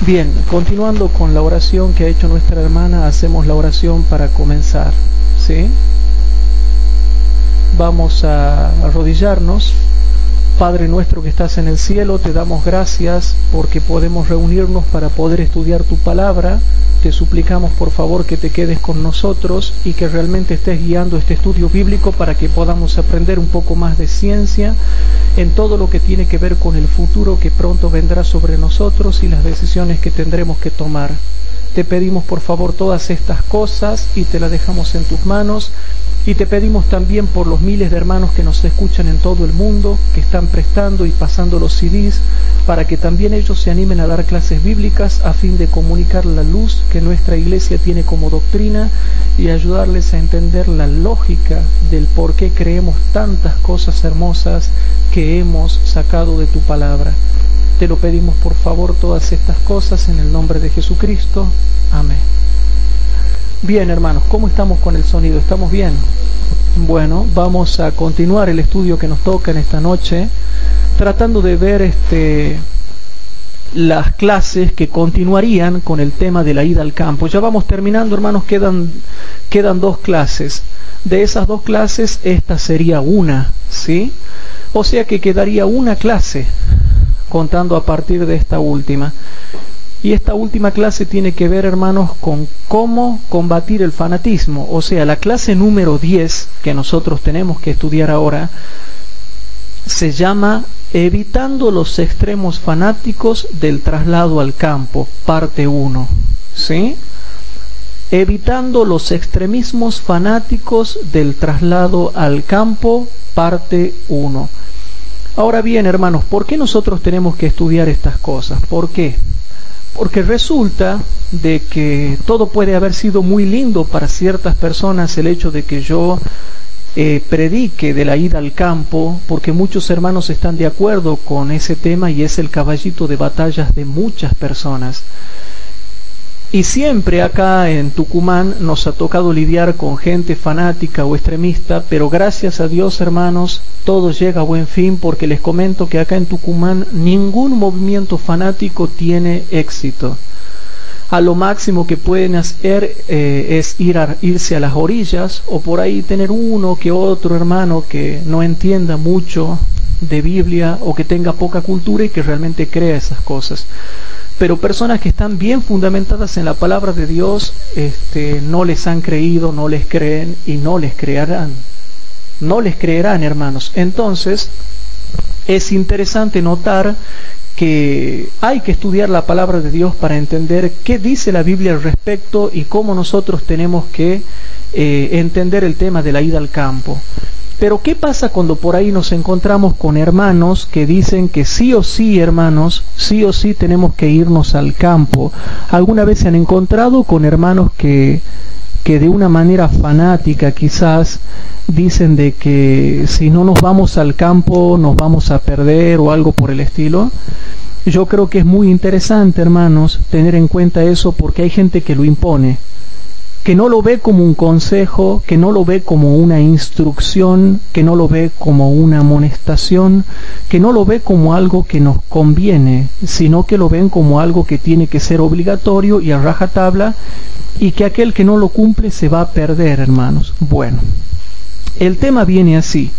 Bien, continuando con la oración que ha hecho nuestra hermana, hacemos la oración para comenzar, ¿sí? Vamos a arrodillarnos. Padre nuestro que estás en el cielo, te damos gracias porque podemos reunirnos para poder estudiar tu palabra. Te suplicamos por favor que te quedes con nosotros y que realmente estés guiando este estudio bíblico para que podamos aprender un poco más de ciencia en todo lo que tiene que ver con el futuro que pronto vendrá sobre nosotros y las decisiones que tendremos que tomar. Te pedimos por favor todas estas cosas y te las dejamos en tus manos. Y te pedimos también por los miles de hermanos que nos escuchan en todo el mundo, que están prestando y pasando los CDs, para que también ellos se animen a dar clases bíblicas a fin de comunicar la luz que nuestra iglesia tiene como doctrina y ayudarles a entender la lógica del por qué creemos tantas cosas hermosas que hemos sacado de tu palabra. Te lo pedimos por favor todas estas cosas en el nombre de Jesucristo. Amén. Bien, hermanos, ¿cómo estamos con el sonido? ¿Estamos bien? Bueno, vamos a continuar el estudio que nos toca en esta noche, tratando de ver las clases que continuarían con el tema de la ida al campo. Ya vamos terminando, hermanos, quedan 2 clases. De esas 2 clases, esta sería una, ¿sí? O sea que quedaría una clase, contando a partir de esta última. Y esta última clase tiene que ver, hermanos, con cómo combatir el fanatismo. O sea, la clase número 10 que nosotros tenemos que estudiar ahora se llama Evitando los extremos fanáticos del traslado al campo, parte 1. ¿Sí? Evitando los extremismos fanáticos del traslado al campo, parte 1. Ahora bien, hermanos, ¿por qué nosotros tenemos que estudiar estas cosas? ¿Por qué? Porque resulta de que todo puede haber sido muy lindo para ciertas personas el hecho de que yo predique de la ida al campo, porque muchos hermanos están de acuerdo con ese tema y es el caballito de batallas de muchas personas. Y siempre acá en Tucumán nos ha tocado lidiar con gente fanática o extremista, pero gracias a Dios, hermanos, todo llega a buen fin, porque les comento que acá en Tucumán ningún movimiento fanático tiene éxito. A lo máximo que pueden hacer es irse a las orillas, o por ahí tener uno que otro hermano que no entienda mucho de Biblia o que tenga poca cultura y que realmente crea esas cosas. Pero personas que están bien fundamentadas en la palabra de Dios, no les han creído, no les creen y no les creerán. No les creerán, hermanos. Entonces, es interesante notar que hay que estudiar la palabra de Dios para entender qué dice la Biblia al respecto y cómo nosotros tenemos que entender el tema de la ida al campo. Pero ¿qué pasa cuando por ahí nos encontramos con hermanos que dicen que sí o sí, hermanos, sí o sí tenemos que irnos al campo? ¿Alguna vez se han encontrado con hermanos que de una manera fanática quizás dicen de que si no nos vamos al campo nos vamos a perder o algo por el estilo? Yo creo que es muy interesante, hermanos, tener en cuenta eso, porque hay gente que lo impone, que no lo ve como un consejo, que no lo ve como una instrucción, que no lo ve como una amonestación, que no lo ve como algo que nos conviene, sino que lo ven como algo que tiene que ser obligatorio y a rajatabla, y que aquel que no lo cumple se va a perder, hermanos. Bueno, el tema viene así.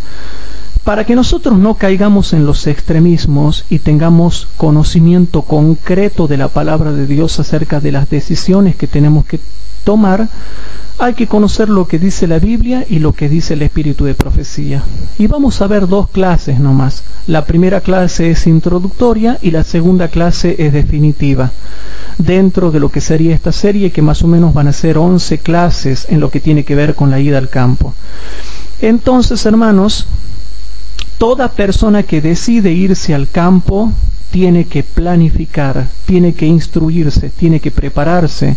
Para que nosotros no caigamos en los extremismos y tengamos conocimiento concreto de la palabra de Dios acerca de las decisiones que tenemos que tomar, hay que conocer lo que dice la Biblia y lo que dice el espíritu de profecía. Y vamos a ver 2 clases nomás. La primera clase es introductoria y la segunda clase es definitiva, dentro de lo que sería esta serie, que más o menos van a ser 11 clases en lo que tiene que ver con la ida al campo. Entonces, hermanos, toda persona que decide irse al campo tiene que planificar, tiene que instruirse, tiene que prepararse.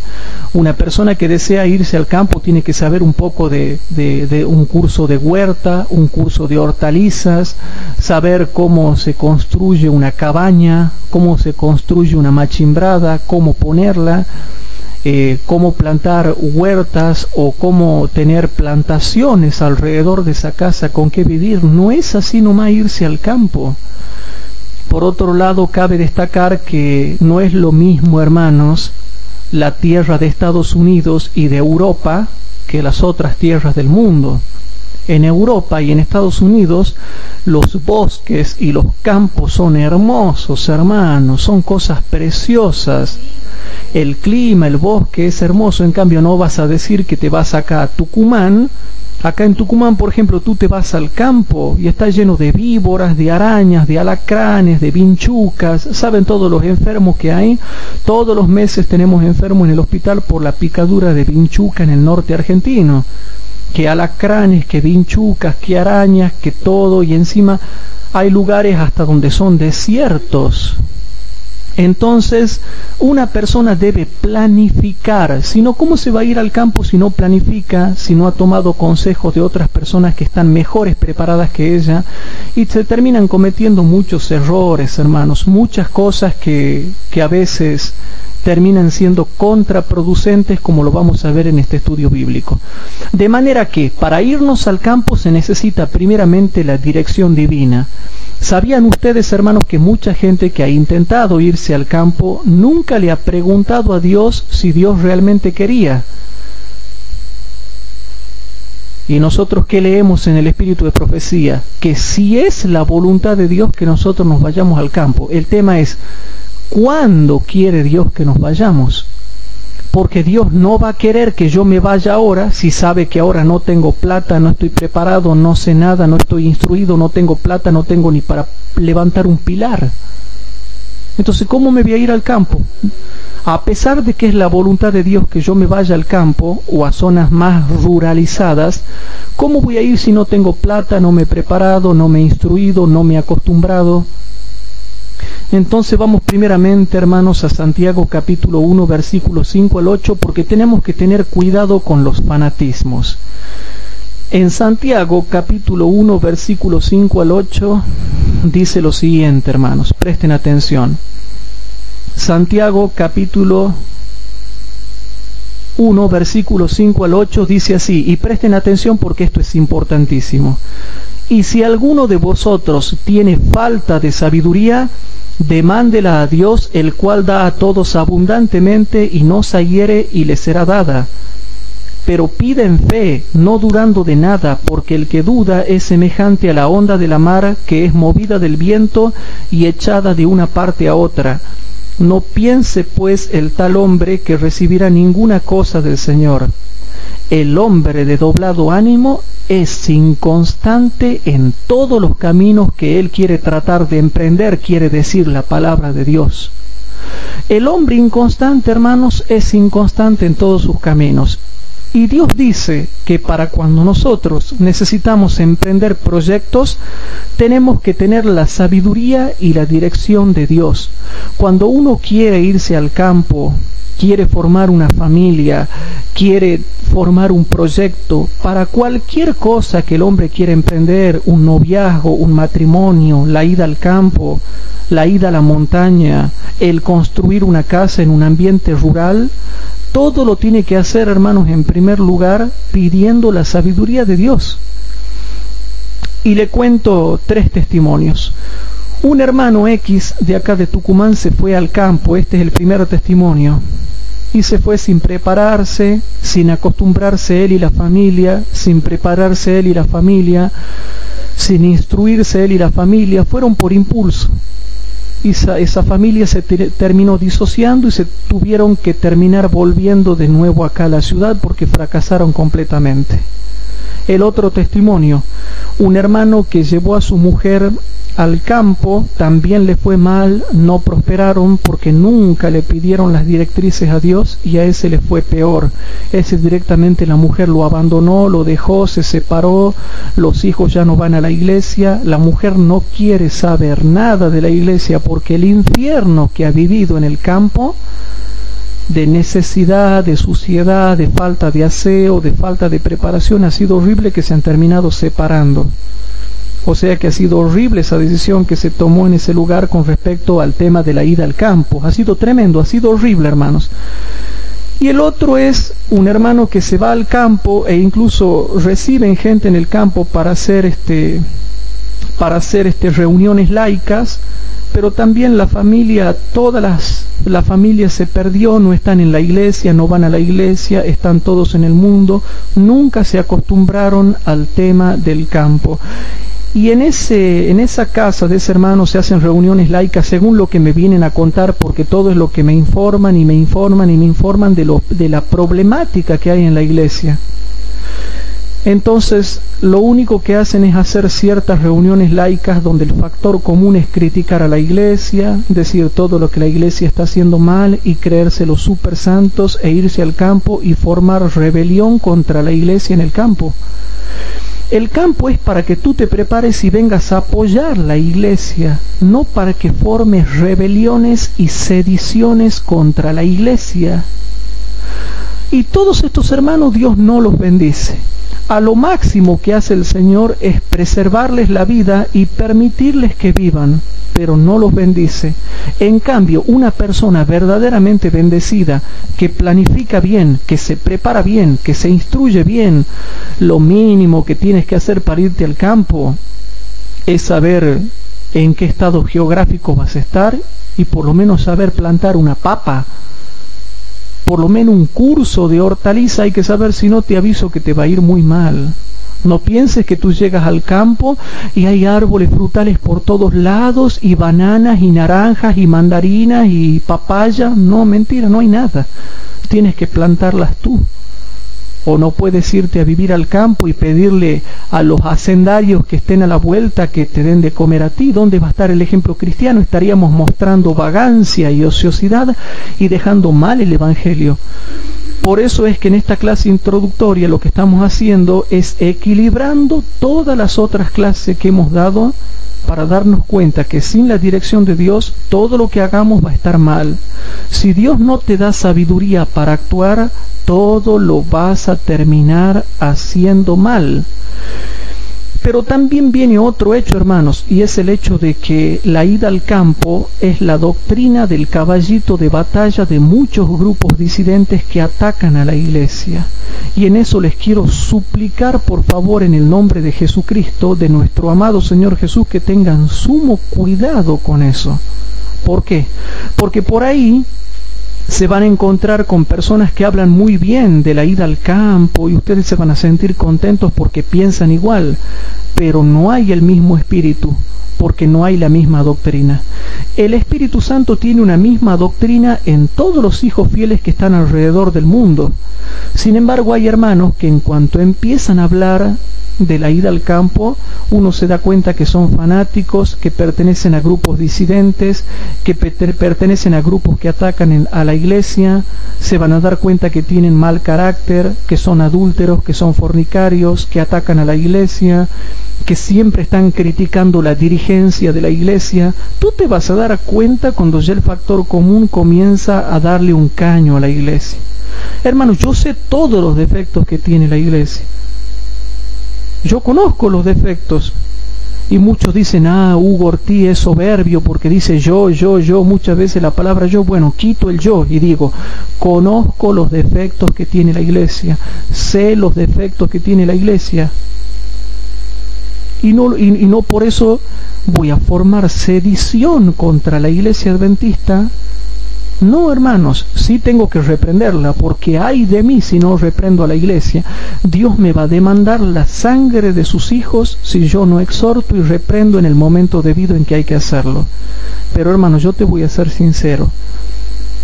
Una persona que desea irse al campo tiene que saber un poco de un curso de huerta, un curso de hortalizas, saber cómo se construye una cabaña, cómo se construye una machimbrada, cómo ponerla, cómo plantar huertas o cómo tener plantaciones alrededor de esa casa con qué vivir. No es así nomás irse al campo. Por otro lado, cabe destacar que no es lo mismo, hermanos, la tierra de Estados Unidos y de Europa que las otras tierras del mundo. En Europa y en Estados Unidos los bosques y los campos son hermosos, hermanos, son cosas preciosas. El clima, el bosque es hermoso. En cambio, no vas a decir que te vas acá a Tucumán. Acá en Tucumán, por ejemplo, tú te vas al campo y está lleno de víboras, de arañas, de alacranes, de vinchucas. ¿Saben todos los enfermos que hay? Todos los meses tenemos enfermos en el hospital por la picadura de vinchuca en el norte argentino. Que alacranes, que vinchucas, que arañas, que todo, y encima hay lugares hasta donde son desiertos. Entonces, una persona debe planificar. Si no, ¿cómo se va a ir al campo si no planifica, si no ha tomado consejos de otras personas que están mejores preparadas que ella? Y se terminan cometiendo muchos errores, hermanos, muchas cosas que a veces terminan siendo contraproducentes, como lo vamos a ver en este estudio bíblico. De manera que para irnos al campo se necesita primeramente la dirección divina. ¿Sabían ustedes, hermanos, que mucha gente que ha intentado irse al campo nunca le ha preguntado a Dios si Dios realmente quería? Y nosotros, ¿qué leemos en el Espíritu de Profecía? Que si es la voluntad de Dios que nosotros nos vayamos al campo. El tema es, ¿cuándo quiere Dios que nos vayamos? Porque Dios no va a querer que yo me vaya ahora si sabe que ahora no tengo plata, no estoy preparado, no sé nada, no estoy instruido, no tengo plata, no tengo ni para levantar un pilar. Entonces, ¿cómo me voy a ir al campo? A pesar de que es la voluntad de Dios que yo me vaya al campo o a zonas más ruralizadas, ¿cómo voy a ir si no tengo plata, no me he preparado, no me he instruido, no me he acostumbrado? Entonces vamos primeramente, hermanos, a Santiago capítulo 1, versículos 5 al 8, porque tenemos que tener cuidado con los fanatismos. En Santiago capítulo 1, versículos 5 al 8, dice lo siguiente, hermanos, presten atención. Santiago capítulo 1, versículos 5 al 8, dice así, y presten atención porque esto es importantísimo. Y si alguno de vosotros tiene falta de sabiduría, demándela a Dios, el cual da a todos abundantemente y no se hiere, y le será dada. Pero pide en fe, no dudando de nada, porque el que duda es semejante a la onda de la mar, que es movida del viento y echada de una parte a otra. No piense pues el tal hombre que recibirá ninguna cosa del Señor. El hombre de doblado ánimo es inconstante en todos los caminos que él quiere tratar de emprender, quiere decir la palabra de Dios. El hombre inconstante, hermanos, es inconstante en todos sus caminos. Y Dios dice que para cuando nosotros necesitamos emprender proyectos, tenemos que tener la sabiduría y la dirección de Dios. Cuando uno quiere irse al campo, quiere formar una familia, quiere formar un proyecto, para cualquier cosa que el hombre quiera emprender, un noviazgo, un matrimonio, la ida al campo, la ida a la montaña, el construir una casa en un ambiente rural, todo lo tiene que hacer, hermanos, en primer lugar, pidiendo la sabiduría de Dios. Y le cuento 3 testimonios. Un hermano X de acá de Tucumán se fue al campo, este es el primer testimonio, y se fue sin prepararse, sin acostumbrarse él y la familia, sin prepararse él y la familia, sin instruirse él y la familia, fueron por impulso. Y esa familia se terminó disociando y se tuvieron que terminar volviendo de nuevo acá a la ciudad porque fracasaron completamente. El otro testimonio, un hermano que llevó a su mujer al campo, también le fue mal, no prosperaron porque nunca le pidieron las directrices a Dios y a ese le fue peor. Ese directamente la mujer lo abandonó, lo dejó, se separó, los hijos ya no van a la iglesia, la mujer no quiere saber nada de la iglesia porque el infierno que ha vivido en el campo, de necesidad, de suciedad, de falta de aseo, de falta de preparación, ha sido horrible que se han terminado separando. O sea que ha sido horrible esa decisión que se tomó en ese lugar con respecto al tema de la ida al campo. Ha sido tremendo, ha sido horrible, hermanos. Y el otro es un hermano que se va al campo e incluso reciben gente en el campo para hacer reuniones laicas, pero también la familia, la familia se perdió, no están en la iglesia, no van a la iglesia, están todos en el mundo, nunca se acostumbraron al tema del campo. Y en esa casa de ese hermano se hacen reuniones laicas según lo que me vienen a contar, porque todo es lo que me informan y me informan y me informan de la problemática que hay en la iglesia. Entonces, lo único que hacen es hacer ciertas reuniones laicas donde el factor común es criticar a la iglesia, decir todo lo que la iglesia está haciendo mal y creerse los super santos e irse al campo y formar rebelión contra la iglesia en el campo. El campo es para que tú te prepares y vengas a apoyar la iglesia, no para que formes rebeliones y sediciones contra la iglesia. Y todos estos hermanos Dios no los bendice. A lo máximo que hace el Señor es preservarles la vida y permitirles que vivan, pero no los bendice. En cambio, una persona verdaderamente bendecida, que planifica bien, que se prepara bien, que se instruye bien, lo mínimo que tienes que hacer para irte al campo es saber en qué estado geográfico vas a estar y por lo menos saber plantar una papa. Por lo menos un curso de hortaliza hay que saber, si no te aviso que te va a ir muy mal. No pienses que tú llegas al campo y hay árboles frutales por todos lados y bananas y naranjas y mandarinas y papaya. No, mentira, no hay nada. Tienes que plantarlas tú. O no puedes irte a vivir al campo y pedirle a los hacendarios que estén a la vuelta que te den de comer a ti. ¿Dónde va a estar el ejemplo cristiano? Estaríamos mostrando vagancia y ociosidad y dejando mal el evangelio. Por eso es que en esta clase introductoria lo que estamos haciendo es equilibrando todas las otras clases que hemos dado para darnos cuenta que sin la dirección de Dios todo lo que hagamos va a estar mal. Si Dios no te da sabiduría para actuar, todo lo vas a terminar haciendo mal. Pero también viene otro hecho, hermanos, y es el hecho de que la ida al campo es la doctrina del caballito de batalla de muchos grupos disidentes que atacan a la iglesia. Y en eso les quiero suplicar, por favor, en el nombre de Jesucristo, de nuestro amado Señor Jesús, que tengan sumo cuidado con eso. ¿Por qué? Porque por ahí se van a encontrar con personas que hablan muy bien de la ida al campo y ustedes se van a sentir contentos porque piensan igual, pero no hay el mismo espíritu, porque no hay la misma doctrina. El Espíritu Santo tiene una misma doctrina en todos los hijos fieles que están alrededor del mundo. Sin embargo, hay hermanos que en cuanto empiezan a hablar de la ida al campo, uno se da cuenta que son fanáticos, que pertenecen a grupos disidentes, que pertenecen a grupos que atacan a la iglesia. Se van a dar cuenta que tienen mal carácter, que son adúlteros, que son fornicarios, que atacan a la iglesia, que siempre están criticando la dirigencia de la iglesia. Tú te vas a dar cuenta cuando ya el factor común comienza a darle un caño a la iglesia. Hermanos, yo sé todos los defectos que tiene la iglesia. Yo conozco los defectos. Y muchos dicen, Hugo Ortiz es soberbio porque dice yo, muchas veces la palabra yo, bueno, quito el yo y digo, conozco los defectos que tiene la iglesia, sé los defectos que tiene la iglesia. Y no por eso voy a formar sedición contra la iglesia adventista. No, hermanos, sí tengo que reprenderla, porque ay de mí si no reprendo a la iglesia. Dios me va a demandar la sangre de sus hijos si yo no exhorto y reprendo en el momento debido en que hay que hacerlo. Pero, hermanos, yo te voy a ser sincero.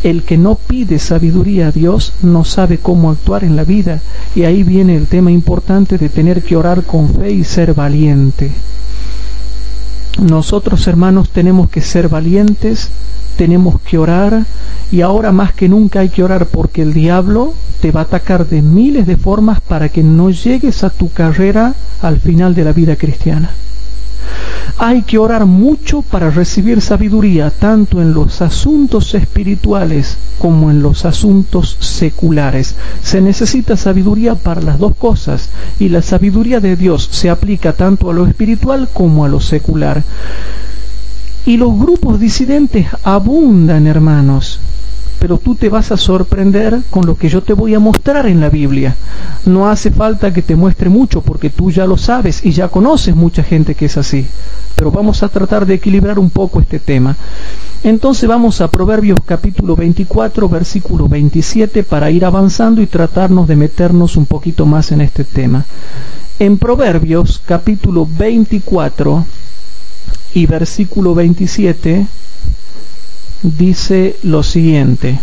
El que no pide sabiduría a Dios no sabe cómo actuar en la vida. Y ahí viene el tema importante de tener que orar con fe y ser valiente. Nosotros, hermanos, tenemos que ser valientes, tenemos que orar, y ahora más que nunca hay que orar porque el diablo te va a atacar de miles de formas para que no llegues a tu carrera al final de la vida cristiana. Hay que orar mucho para recibir sabiduría, tanto en los asuntos espirituales como en los asuntos seculares. Se necesita sabiduría para las dos cosas, y la sabiduría de Dios se aplica tanto a lo espiritual como a lo secular. Y los grupos disidentes abundan, hermanos. pero tú te vas a sorprender con lo que yo te voy a mostrar en la Biblia. No hace falta que te muestre mucho, porque tú ya lo sabes y ya conoces mucha gente que es así. Pero vamos a tratar de equilibrar un poco este tema. Entonces vamos a Proverbios capítulo 24, versículo 27, para ir avanzando y tratarnos de meternos un poquito más en este tema. En Proverbios capítulo 24 y versículo 27, dice lo siguiente.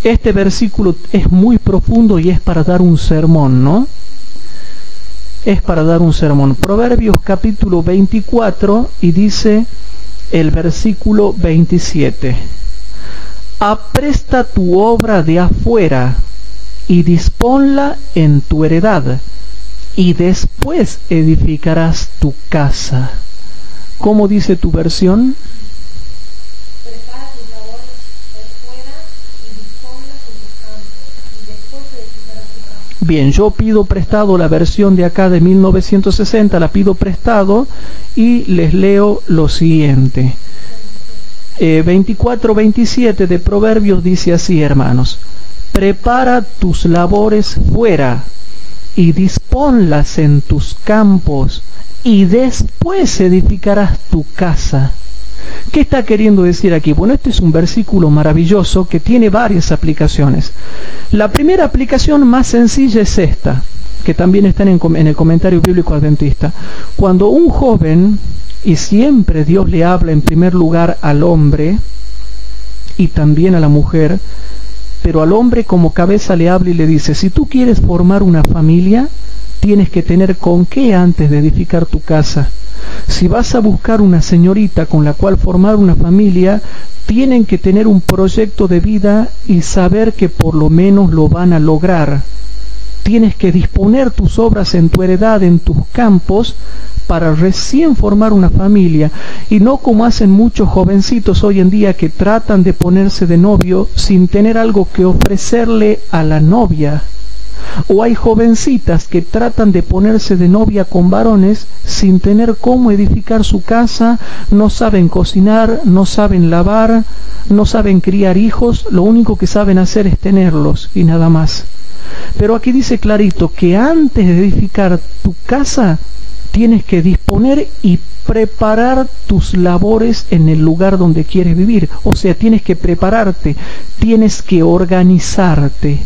Este versículo es muy profundo y es para dar un sermón, ¿no? Es para dar un sermón. Proverbios capítulo 24 y dice el versículo 27. Apresta tu obra de afuera y disponla en tu heredad, y después edificarás tu casa. ¿Cómo dice tu versión? Bien, yo pido prestado la versión de acá de 1960, la pido prestado y les leo lo siguiente. 24-27 de Proverbios dice así, hermanos: prepara tus labores fuera y disponlas en tus campos, y después edificarás tu casa. ¿Qué está queriendo decir aquí? Bueno, este es un versículo maravilloso que tiene varias aplicaciones. La primera aplicación más sencilla es esta, que también está en el comentario bíblico adventista. Cuando un joven, y siempre Dios le habla en primer lugar al hombre y también a la mujer, pero al hombre como cabeza le habla y le dice: si tú quieres formar una familia, tienes que tener con qué antes de edificar tu casa. Si vas a buscar una señorita con la cual formar una familia, tienen que tener un proyecto de vida y saber que por lo menos lo van a lograr. Tienes que disponer tus obras en tu heredad, en tus campos, para recién formar una familia, y no como hacen muchos jovencitos hoy en día que tratan de ponerse de novio sin tener algo que ofrecerle a la novia. O hay jovencitas que tratan de ponerse de novia con varones sin tener cómo edificar su casa, no saben cocinar, no saben lavar, no saben criar hijos, lo único que saben hacer es tenerlos y nada más. Pero aquí dice clarito que antes de edificar tu casa tienes que disponer y preparar tus labores en el lugar donde quieres vivir. O sea, tienes que prepararte, tienes que organizarte.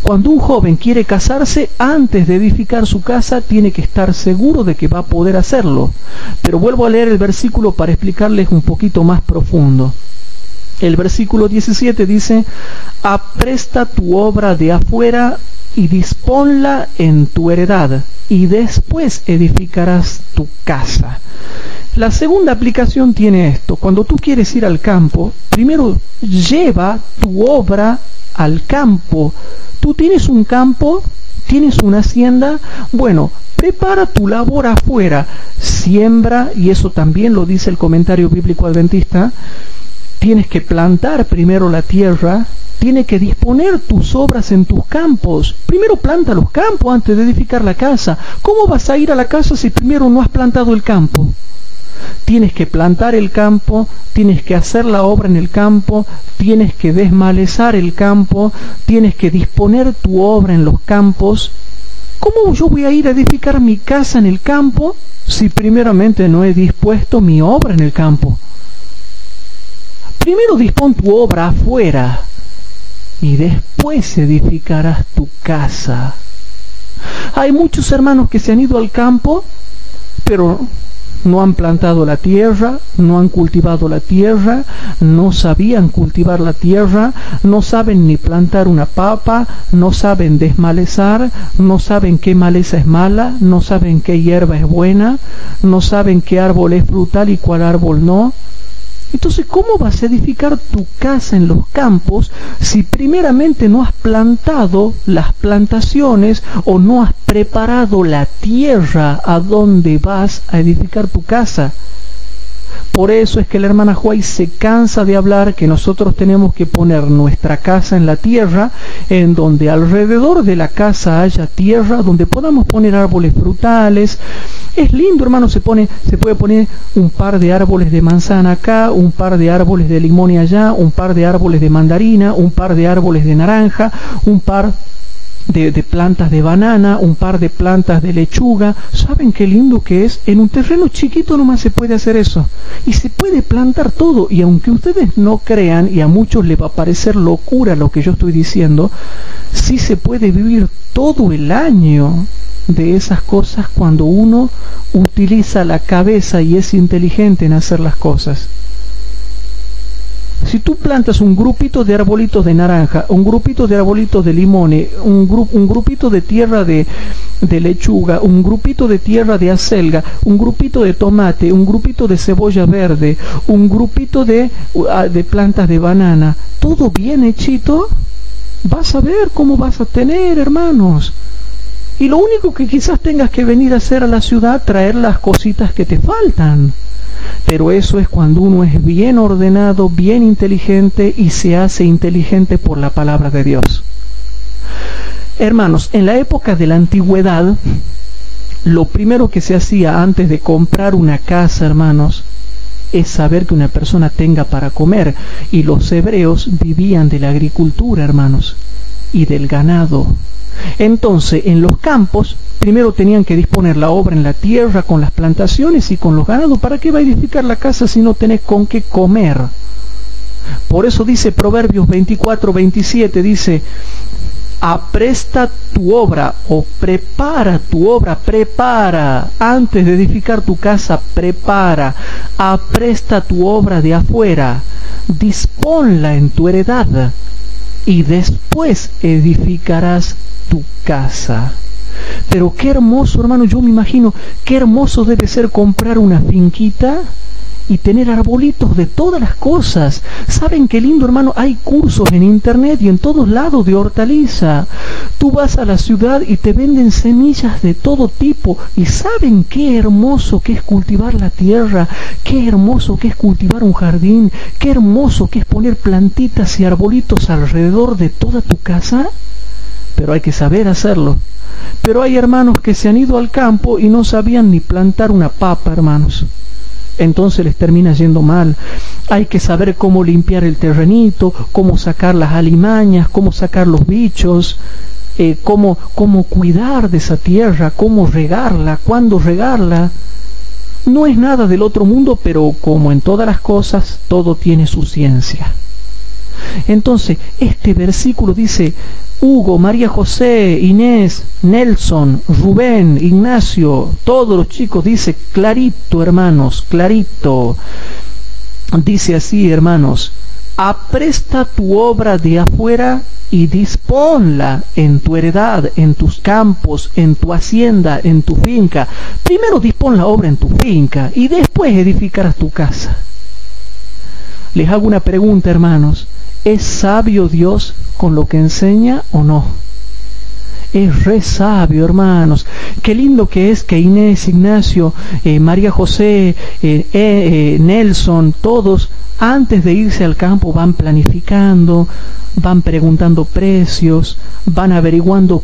Cuando un joven quiere casarse, antes de edificar su casa, tiene que estar seguro de que va a poder hacerlo. Pero vuelvo a leer el versículo para explicarles un poquito más profundo. El versículo 17 dice: apresta tu obra de afuera y disponla en tu heredad, y después edificarás tu casa. La segunda aplicación tiene esto: cuando tú quieres ir al campo, primero lleva tu obra al campo. Tú tienes un campo, tienes una hacienda, bueno, prepara tu labor afuera, siembra, y eso también lo dice el comentario bíblico adventista. Tienes que plantar primero la tierra, tienes que disponer tus obras en tus campos. Primero planta los campos antes de edificar la casa. ¿Cómo vas a ir a la casa si primero no has plantado el campo? Tienes que plantar el campo, tienes que hacer la obra en el campo, tienes que desmalezar el campo, tienes que disponer tu obra en los campos. ¿Cómo yo voy a ir a edificar mi casa en el campo si primeramente no he dispuesto mi obra en el campo? Primero dispón tu obra afuera y después edificarás tu casa. Hay muchos hermanos que se han ido al campo, pero no han plantado la tierra, no han cultivado la tierra, no sabían cultivar la tierra, no saben ni plantar una papa, no saben desmalezar, no saben qué maleza es mala, no saben qué hierba es buena, no saben qué árbol es frutal y cuál árbol no. Entonces, ¿cómo vas a edificar tu casa en los campos si primeramente no has plantado las plantaciones o no has preparado la tierra a donde vas a edificar tu casa? Por eso es que la hermana Huay se cansa de hablar que nosotros tenemos que poner nuestra casa en la tierra, en donde alrededor de la casa haya tierra, donde podamos poner árboles frutales. Es lindo, hermano, se puede poner un par de árboles de manzana acá, un par de árboles de limón allá, un par de árboles de mandarina, un par de árboles de naranja, un par de plantas de banana, un par de plantas de lechuga. ¿Saben qué lindo que es? En un terreno chiquito nomás se puede hacer eso. Y se puede plantar todo. Y aunque ustedes no crean, y a muchos les va a parecer locura lo que yo estoy diciendo, sí se puede vivir todo el año de esas cosas cuando uno utiliza la cabeza y es inteligente en hacer las cosas. Si tú plantas un grupito de arbolitos de naranja, un grupito de arbolitos de limones, un grupito de tierra de lechuga, un grupito de tierra de acelga, un grupito de tomate, un grupito de cebolla verde, un grupito de plantas de banana, todo bien hechito, vas a ver cómo vas a tener, hermanos. Y lo único que quizás tengas que venir a hacer a la ciudad, traer las cositas que te faltan. Pero eso es cuando uno es bien ordenado, bien inteligente y se hace inteligente por la palabra de Dios. Hermanos, en la época de la antigüedad, lo primero que se hacía antes de comprar una casa, hermanos, es saber que una persona tenga para comer. Y los hebreos vivían de la agricultura, hermanos, y del ganado. Entonces, en los campos, primero tenían que disponer la obra en la tierra, con las plantaciones y con los ganados. ¿Para qué va a edificar la casa si no tenés con qué comer? Por eso dice Proverbios 24:27, dice: apresta tu obra, o prepara tu obra, prepara, antes de edificar tu casa, prepara, apresta tu obra de afuera, disponla en tu heredad, y después edificarás tu casa. Pero qué hermoso, hermano, yo me imagino qué hermoso debe ser comprar una finquita y tener arbolitos de todas las cosas. ¿Saben qué lindo, hermano? Hay cursos en internet y en todos lados de hortaliza. Tú vas a la ciudad y te venden semillas de todo tipo. ¿Y saben qué hermoso que es cultivar la tierra? Qué hermoso que es cultivar un jardín. Qué hermoso que es poner plantitas y arbolitos alrededor de toda tu casa. Pero hay que saber hacerlo. Pero hay hermanos que se han ido al campo y no sabían ni plantar una papa, hermanos. Entonces les termina yendo mal. Hay que saber cómo limpiar el terrenito, cómo sacar las alimañas, cómo sacar los bichos, cómo cuidar de esa tierra, cómo regarla, cuándo regarla. No es nada del otro mundo, pero como en todas las cosas, todo tiene su ciencia. Entonces, este versículo dice: Hugo, María José, Inés, Nelson, Rubén, Ignacio, todos los chicos, dice clarito, hermanos, clarito. Dice así, hermanos: apresta tu obra de afuera y disponla en tu heredad, en tus campos, en tu hacienda, en tu finca. Primero dispón la obra en tu finca y después edificarás tu casa. Les hago una pregunta, hermanos: ¿es sabio Dios con lo que enseña o no? Es re sabio, hermanos. Qué lindo que es que Inés, Ignacio, María José, Nelson, todos, antes de irse al campo, van planificando, van preguntando precios, van averiguando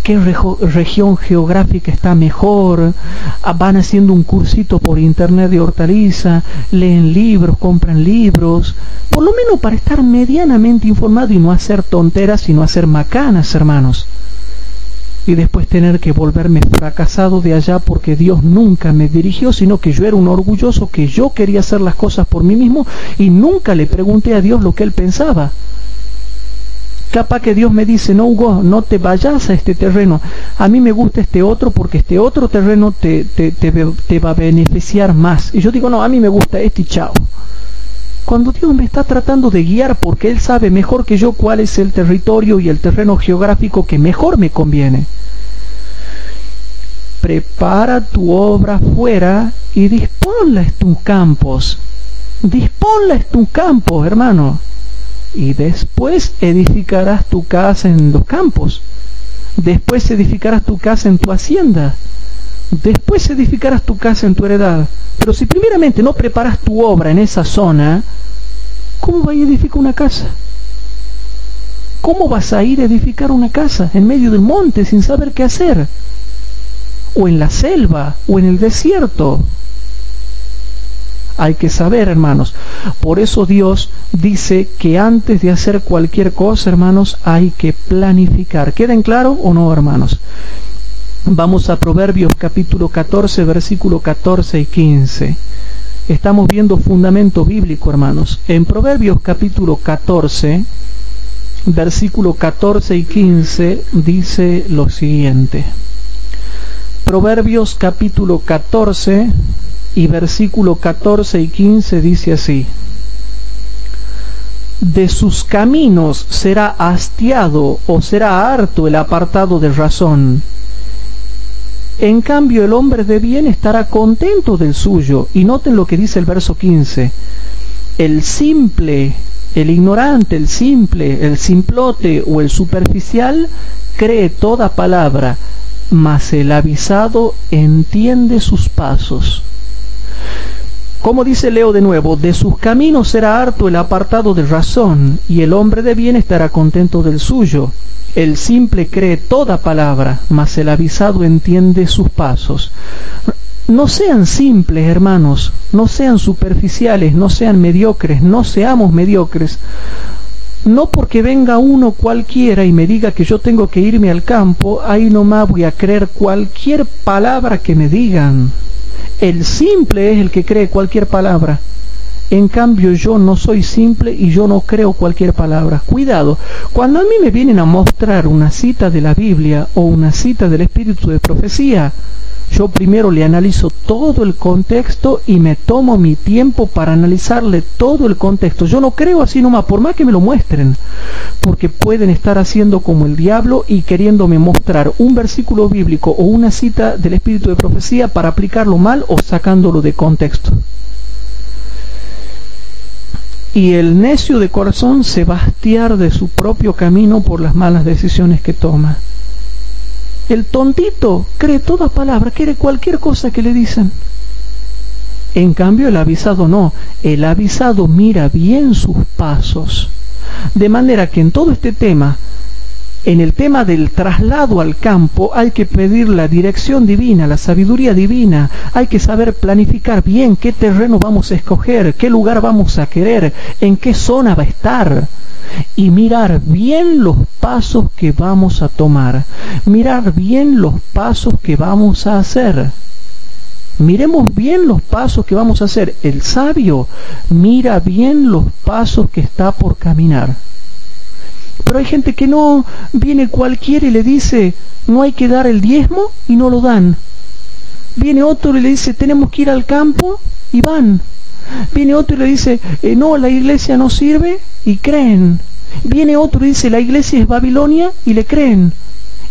qué región geográfica está mejor, van haciendo un cursito por internet de hortaliza, leen libros, compran libros, por lo menos para estar medianamente informado y no hacer tonteras, sino hacer macanas, hermanos. Y después tener que volverme fracasado de allá porque Dios nunca me dirigió, sino que yo era un orgulloso, que yo quería hacer las cosas por mí mismo y nunca le pregunté a Dios lo que Él pensaba. Capaz que Dios me dice: no, Hugo, no te vayas a este terreno, a mí me gusta este otro porque este otro terreno te va a beneficiar más. Y yo digo: no, a mí me gusta este y chao. Cuando Dios me está tratando de guiar porque Él sabe mejor que yo cuál es el territorio y el terreno geográfico que mejor me conviene. Prepara tu obra fuera y disponla en tus campos. Disponla en tus campos, hermano. Y después edificarás tu casa en los campos. Después edificarás tu casa en tu hacienda. Después edificarás tu casa en tu heredad. Pero si primeramente no preparas tu obra en esa zona, ¿cómo vas a edificar una casa? ¿Cómo vas a ir a edificar una casa en medio del monte sin saber qué hacer? O en la selva, o en el desierto. Hay que saber, hermanos. Por eso Dios dice que antes de hacer cualquier cosa, hermanos, hay que planificar. ¿Queden claro o no, hermanos? Vamos a Proverbios capítulo 14, versículo 14 y 15. Estamos viendo fundamento bíblico, hermanos. En Proverbios capítulo 14, versículo 14 y 15, dice lo siguiente. Proverbios capítulo 14 y versículo 14 y 15 dice así: de sus caminos será hastiado o será harto el apartado de razón. En cambio el hombre de bien estará contento del suyo. Y noten lo que dice el verso 15. El simple, el ignorante, el simple, el simplote o el superficial cree toda palabra, mas el avisado entiende sus pasos. Como dice, leo de nuevo: de sus caminos será harto el apartado de razón, y el hombre de bien estará contento del suyo. El simple cree toda palabra, mas el avisado entiende sus pasos. No sean simples, hermanos, no sean superficiales, no sean mediocres, no seamos mediocres. No porque venga uno cualquiera y me diga que yo tengo que irme al campo, ahí nomás voy a creer cualquier palabra que me digan. El simple es el que cree cualquier palabra. En cambio yo no soy simple y yo no creo cualquier palabra. Cuidado, cuando a mí me vienen a mostrar una cita de la Biblia o una cita del espíritu de profecía, yo primero le analizo todo el contexto y me tomo mi tiempo para analizarle todo el contexto. Yo no creo así nomás, por más que me lo muestren, porque pueden estar haciendo como el diablo y queriéndome mostrar un versículo bíblico o una cita del espíritu de profecía para aplicarlo mal o sacándolo de contexto. Y el necio de corazón se va a hastiar de su propio camino por las malas decisiones que toma. El tontito cree toda palabra, quiere cualquier cosa que le dicen. En cambio el avisado no. El avisado mira bien sus pasos. De manera que en todo este tema, en el tema del traslado al campo, hay que pedir la dirección divina, la sabiduría divina. Hay que saber planificar bien qué terreno vamos a escoger, qué lugar vamos a querer, en qué zona va a estar. Y mirar bien los pasos que vamos a tomar. Mirar bien los pasos que vamos a hacer. Miremos bien los pasos que vamos a hacer. El sabio mira bien los pasos que está por caminar. Pero hay gente que no, viene cualquiera y le dice no hay que dar el diezmo y no lo dan. Viene otro y le dice tenemos que ir al campo y van. Viene otro y le dice no, la iglesia no sirve y creen. Viene otro y dice la iglesia es Babilonia y le creen.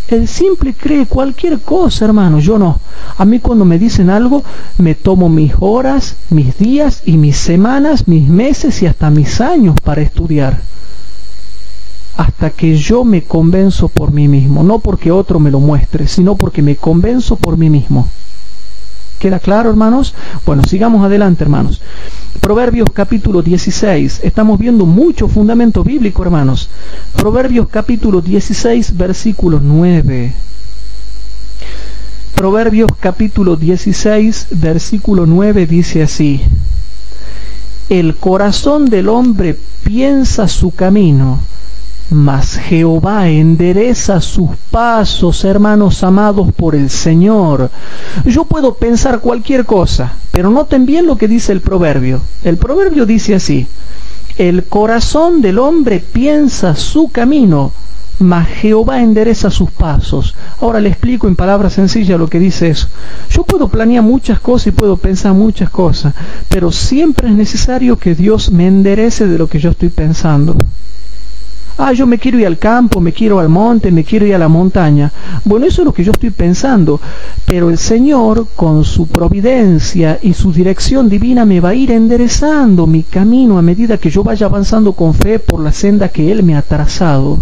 El simple cree cualquier cosa, hermano. Yo no. A mí cuando me dicen algo me tomo mis horas, mis días y mis semanas, mis meses y hasta mis años para estudiar, hasta que yo me convenzo por mí mismo, no porque otro me lo muestre, sino porque me convenzo por mí mismo. ¿Queda claro, hermanos? Bueno, sigamos adelante, hermanos. Proverbios capítulo 16. Estamos viendo mucho fundamento bíblico, hermanos. Proverbios capítulo 16, versículo 9. Proverbios capítulo 16, versículo 9 dice así: el corazón del hombre piensa su camino, mas Jehová endereza sus pasos, hermanos amados por el Señor. Yo puedo pensar cualquier cosa, pero noten bien lo que dice el proverbio. El proverbio dice así: el corazón del hombre piensa su camino, mas Jehová endereza sus pasos. Ahora le explico en palabras sencillas lo que dice eso. Yo puedo planear muchas cosas y puedo pensar muchas cosas, pero siempre es necesario que Dios me enderece de lo que yo estoy pensando. Yo me quiero ir al campo, me quiero ir al monte, me quiero ir a la montaña. Bueno, eso es lo que yo estoy pensando, pero el Señor, con su providencia y su dirección divina, me va a ir enderezando mi camino a medida que yo vaya avanzando con fe por la senda que Él me ha trazado.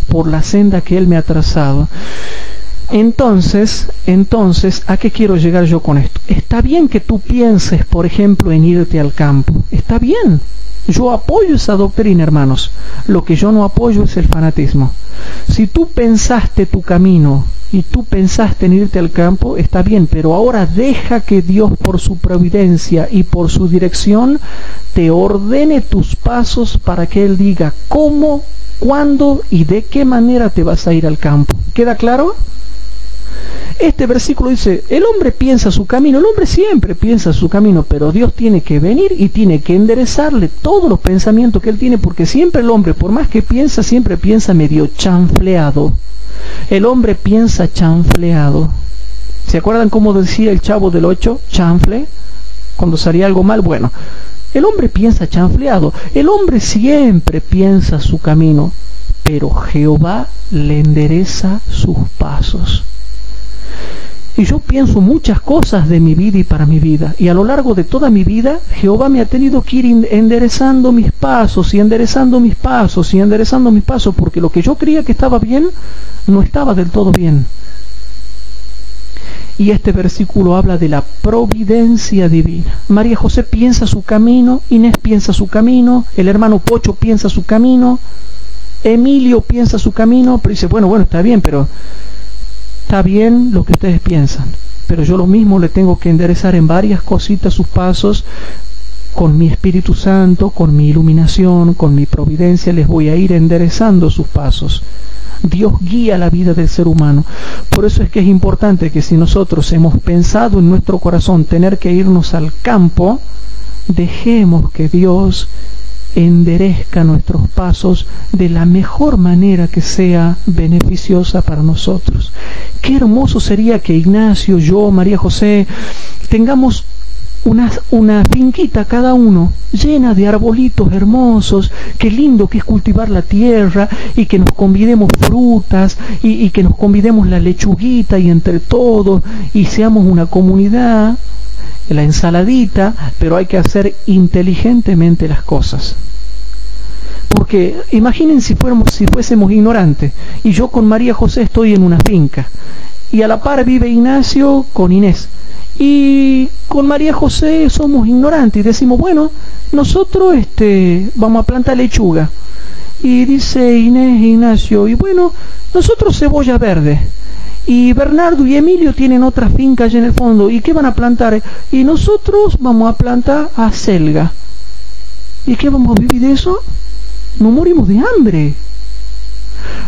Por la senda que Él me ha trazado. Entonces, ¿a qué quiero llegar yo con esto? Está bien que tú pienses, por ejemplo, en irte al campo. Está bien. Yo apoyo esa doctrina, hermanos. Lo que yo no apoyo es el fanatismo. Si tú pensaste tu camino y tú pensaste en irte al campo, está bien, pero ahora deja que Dios, por su providencia y por su dirección, te ordene tus pasos para que Él diga cómo, cuándo y de qué manera te vas a ir al campo. ¿Queda claro? Este versículo dice, el hombre piensa su camino, el hombre siempre piensa su camino, pero Dios tiene que venir y tiene que enderezarle todos los pensamientos que él tiene, porque siempre el hombre, por más que piensa, siempre piensa medio chanfleado. El hombre piensa chanfleado. ¿Se acuerdan cómo decía el Chavo del 8? Chanfle, cuando salía algo mal. Bueno, el hombre piensa chanfleado. El hombre siempre piensa su camino, pero Jehová le endereza sus pasos. Y yo pienso muchas cosas de mi vida y para mi vida. Y a lo largo de toda mi vida, Jehová me ha tenido que ir enderezando mis pasos, y enderezando mis pasos, y enderezando mis pasos, porque lo que yo creía que estaba bien, no estaba del todo bien. Y este versículo habla de la providencia divina. María José piensa su camino, Inés piensa su camino, el hermano Pocho piensa su camino, Emilio piensa su camino, pero dice, bueno, está bien, pero... Está bien lo que ustedes piensan, pero yo lo mismo le tengo que enderezar en varias cositas sus pasos. Con mi Espíritu Santo, con mi iluminación, con mi providencia, les voy a ir enderezando sus pasos. Dios guía la vida del ser humano. Por eso es que es importante que si nosotros hemos pensado en nuestro corazón tener que irnos al campo, dejemos que Dios enderezca nuestros pasos de la mejor manera que sea beneficiosa para nosotros. Qué hermoso sería que Ignacio, yo, María José, tengamos una finquita cada uno llena de arbolitos hermosos. Qué lindo que es cultivar la tierra, y que nos convidemos frutas, y que nos convidemos la lechuguita, y entre todos, y seamos una comunidad. La ensaladita, pero hay que hacer inteligentemente las cosas. Porque imaginen si fuésemos ignorantes, y yo con María José estoy en una finca, y a la par vive Ignacio con Inés, y con María José somos ignorantes y decimos, bueno, nosotros vamos a plantar lechuga, y dice Inés e Ignacio, y bueno, nosotros cebolla verde, y Bernardo y Emilio tienen otra finca allá en el fondo, ¿y qué van a plantar? Y nosotros vamos a plantar acelga. ¿Y qué vamos a vivir de eso? No morimos de hambre.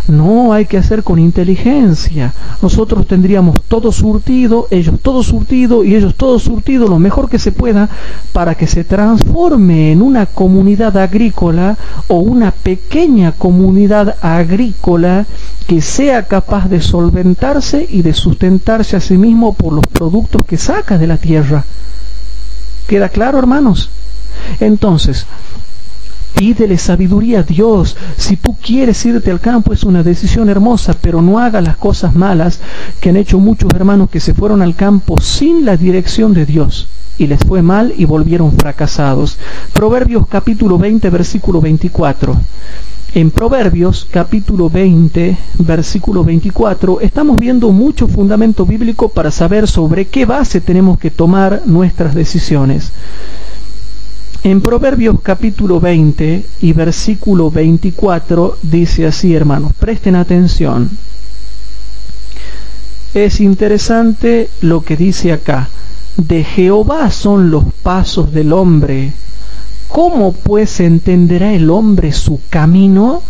No, hay que hacer con inteligencia. Nosotros tendríamos todo surtido, ellos todo surtido y ellos todo surtido, lo mejor que se pueda, para que se transforme en una comunidad agrícola, o una pequeña comunidad agrícola que sea capaz de solventarse y de sustentarse a sí mismo por los productos que saca de la tierra. ¿Queda claro, hermanos? Entonces, pídele sabiduría a Dios. Si tú quieres irte al campo, es una decisión hermosa, pero no hagas las cosas malas que han hecho muchos hermanos que se fueron al campo sin la dirección de Dios, y les fue mal y volvieron fracasados. Proverbios capítulo 20, versículo 24. En Proverbios capítulo 20, versículo 24, estamos viendo mucho fundamento bíblico para saber sobre qué base tenemos que tomar nuestras decisiones. En Proverbios capítulo 20 y versículo 24 dice así, hermanos, presten atención. Es interesante lo que dice acá. De Jehová son los pasos del hombre. ¿Cómo pues entenderá el hombre su camino?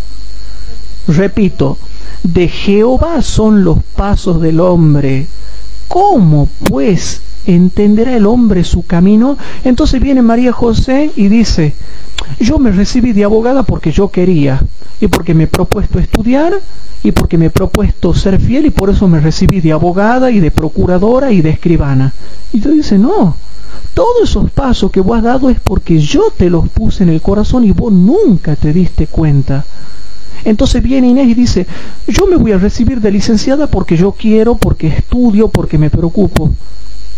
Repito, de Jehová son los pasos del hombre. ¿Cómo pues entenderá el hombre su camino? Entonces viene María José y dice, yo me recibí de abogada porque yo quería, y porque me he propuesto estudiar, y porque me he propuesto ser fiel, y por eso me recibí de abogada y de procuradora y de escribana. Y tú dices, no, todos esos pasos que vos has dado es porque yo te los puse en el corazón y vos nunca te diste cuenta. Entonces viene Inés y dice, yo me voy a recibir de licenciada porque yo quiero, porque estudio, porque me preocupo.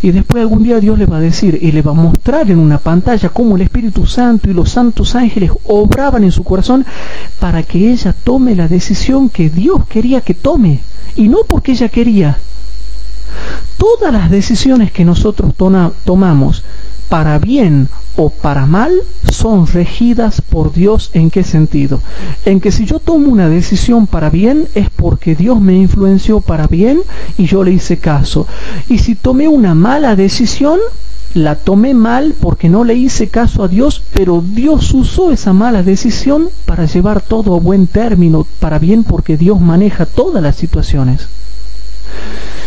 Y después algún día Dios le va a decir y le va a mostrar en una pantalla cómo el Espíritu Santo y los santos ángeles obraban en su corazón para que ella tome la decisión que Dios quería que tome. Y no porque ella quería, Todas las decisiones que nosotros tomamos, para bien o para mal, son regidas por Dios. ¿En qué sentido? En que si yo tomo una decisión para bien, es porque Dios me influenció para bien y yo le hice caso. Y si tomé una mala decisión, la tomé mal porque no le hice caso a Dios, pero Dios usó esa mala decisión para llevar todo a buen término, para bien, porque Dios maneja todas las situaciones.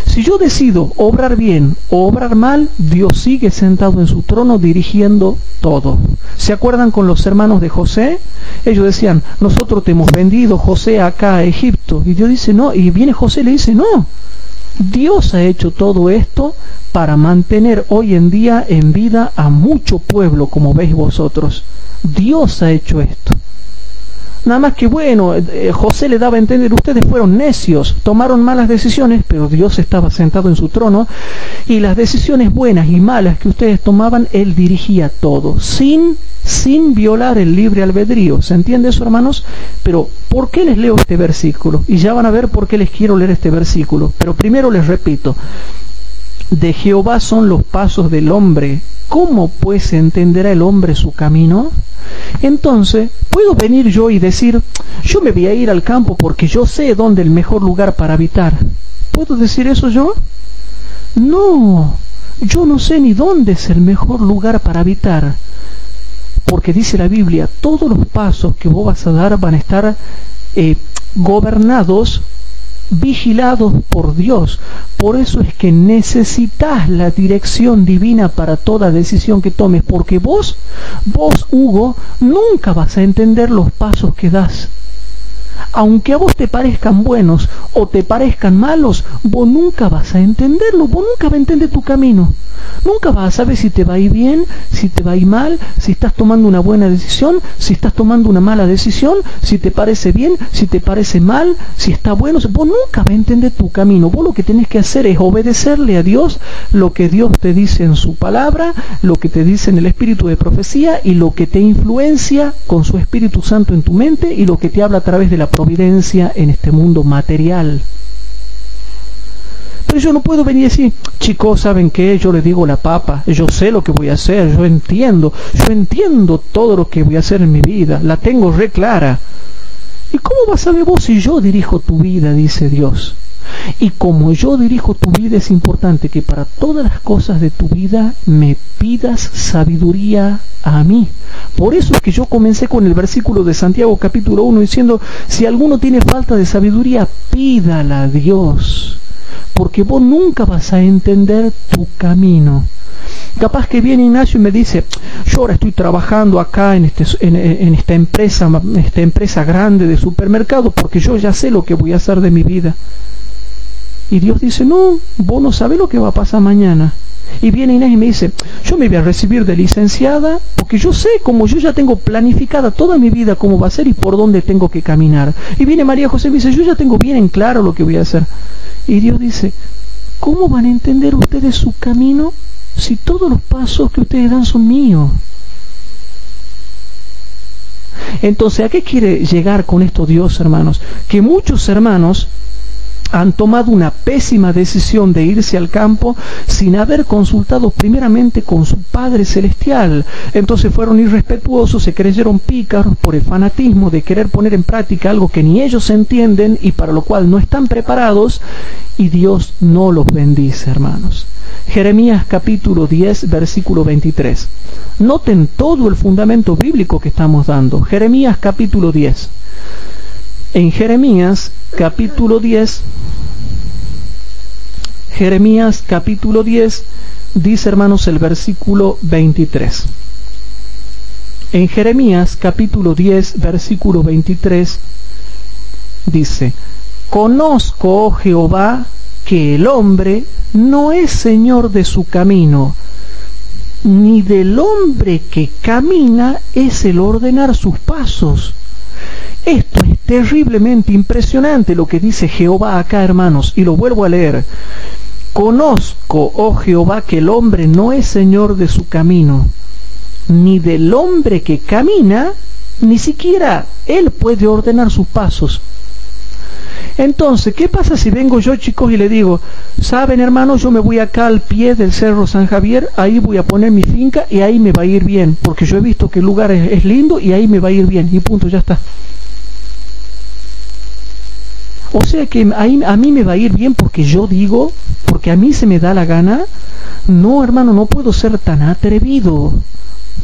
Si yo decido obrar bien o obrar mal, Dios sigue sentado en su trono dirigiendo todo. ¿Se acuerdan con los hermanos de José? Ellos decían, nosotros te hemos vendido, José, acá a Egipto. Y Dios dice, no. Y viene José y le dice, no. Dios ha hecho todo esto para mantener hoy en día en vida a mucho pueblo, como veis vosotros. Dios ha hecho esto. Nada más que bueno, José le daba a entender, ustedes fueron necios, tomaron malas decisiones, pero Dios estaba sentado en su trono, y las decisiones buenas y malas que ustedes tomaban, Él dirigía todo, sin violar el libre albedrío. ¿Se entiende eso, hermanos? Pero, ¿por qué les leo este versículo? Y ya van a ver por qué les quiero leer este versículo. Pero primero les repito, de Jehová son los pasos del hombre. ¿Cómo pues entenderá el hombre su camino? Entonces, ¿puedo venir yo y decir, yo me voy a ir al campo porque yo sé dónde es el mejor lugar para habitar? ¿Puedo decir eso yo? No, yo no sé ni dónde es el mejor lugar para habitar. Porque dice la Biblia, todos los pasos que vos vas a dar van a estar gobernados, vigilados por Dios. Por eso es que necesitas la dirección divina para toda decisión que tomes, porque vos, Hugo, nunca vas a entender los pasos que das. Aunque a vos te parezcan buenos o te parezcan malos, vos nunca vas a entenderlo, vos nunca vas a entender tu camino. Nunca vas a saber si te va a ir bien, si te va a ir mal, si estás tomando una buena decisión, si estás tomando una mala decisión, si te parece bien, si te parece mal, si está bueno. Vos nunca vas a entender tu camino. Vos lo que tenés que hacer es obedecerle a Dios lo que Dios te dice en su palabra, lo que te dice en el espíritu de profecía y lo que te influencia con su Espíritu Santo en tu mente y lo que te habla a través de la providencia en este mundo material. Pero yo no puedo venir y decir, chicos, ¿saben qué? Yo les digo la papa, yo sé lo que voy a hacer, yo entiendo todo lo que voy a hacer en mi vida, la tengo re clara. ¿Y cómo vas a saber vos si yo dirijo tu vida? Dice Dios. Y como yo dirijo tu vida, es importante que para todas las cosas de tu vida me pidas sabiduría a mí. Por eso es que yo comencé con el versículo de Santiago capítulo 1 diciendo, si alguno tiene falta de sabiduría, pídala a Dios. Porque vos nunca vas a entender tu camino. Capaz que viene Ignacio y me dice, yo ahora estoy trabajando acá en esta empresa grande de supermercado porque yo ya sé lo que voy a hacer de mi vida. Y Dios dice, no, vos no sabés lo que va a pasar mañana. Y viene Inés y me dice, yo me voy a recibir de licenciada porque yo sé, como yo ya tengo planificada toda mi vida cómo va a ser y por dónde tengo que caminar. Y viene María José y me dice, yo ya tengo bien en claro lo que voy a hacer. Y Dios dice, ¿cómo van a entender ustedes su camino si todos los pasos que ustedes dan son míos? Entonces, ¿a qué quiere llegar con esto Dios, hermanos? Que muchos hermanos han tomado una pésima decisión de irse al campo sin haber consultado primeramente con su Padre Celestial. Entonces fueron irrespetuosos, se creyeron pícaros por el fanatismo de querer poner en práctica algo que ni ellos entienden y para lo cual no están preparados, y Dios no los bendice, hermanos. Jeremías capítulo 10, versículo 23. Noten todo el fundamento bíblico que estamos dando. Jeremías capítulo 10. En Jeremías capítulo 10, dice, hermanos, el versículo 23. En Jeremías capítulo 10, versículo 23, dice, conozco, oh Jehová, que el hombre no es señor de su camino, ni del hombre que camina es el ordenar sus pasos. Esto es terriblemente impresionante lo que dice Jehová acá, hermanos, y lo vuelvo a leer. Conozco, oh Jehová, que el hombre no es señor de su camino, ni del hombre que camina, ni siquiera él puede ordenar sus pasos. Entonces, ¿qué pasa si vengo yo, chicos, y le digo, saben, hermanos, yo me voy acá al pie del Cerro San Javier, ahí voy a poner mi finca y ahí me va a ir bien, porque yo he visto que el lugar es lindo y ahí me va a ir bien, y punto, ya está. O sea que ahí, a mí me va a ir bien porque yo digo, porque a mí se me da la gana. No, hermano, no puedo ser tan atrevido.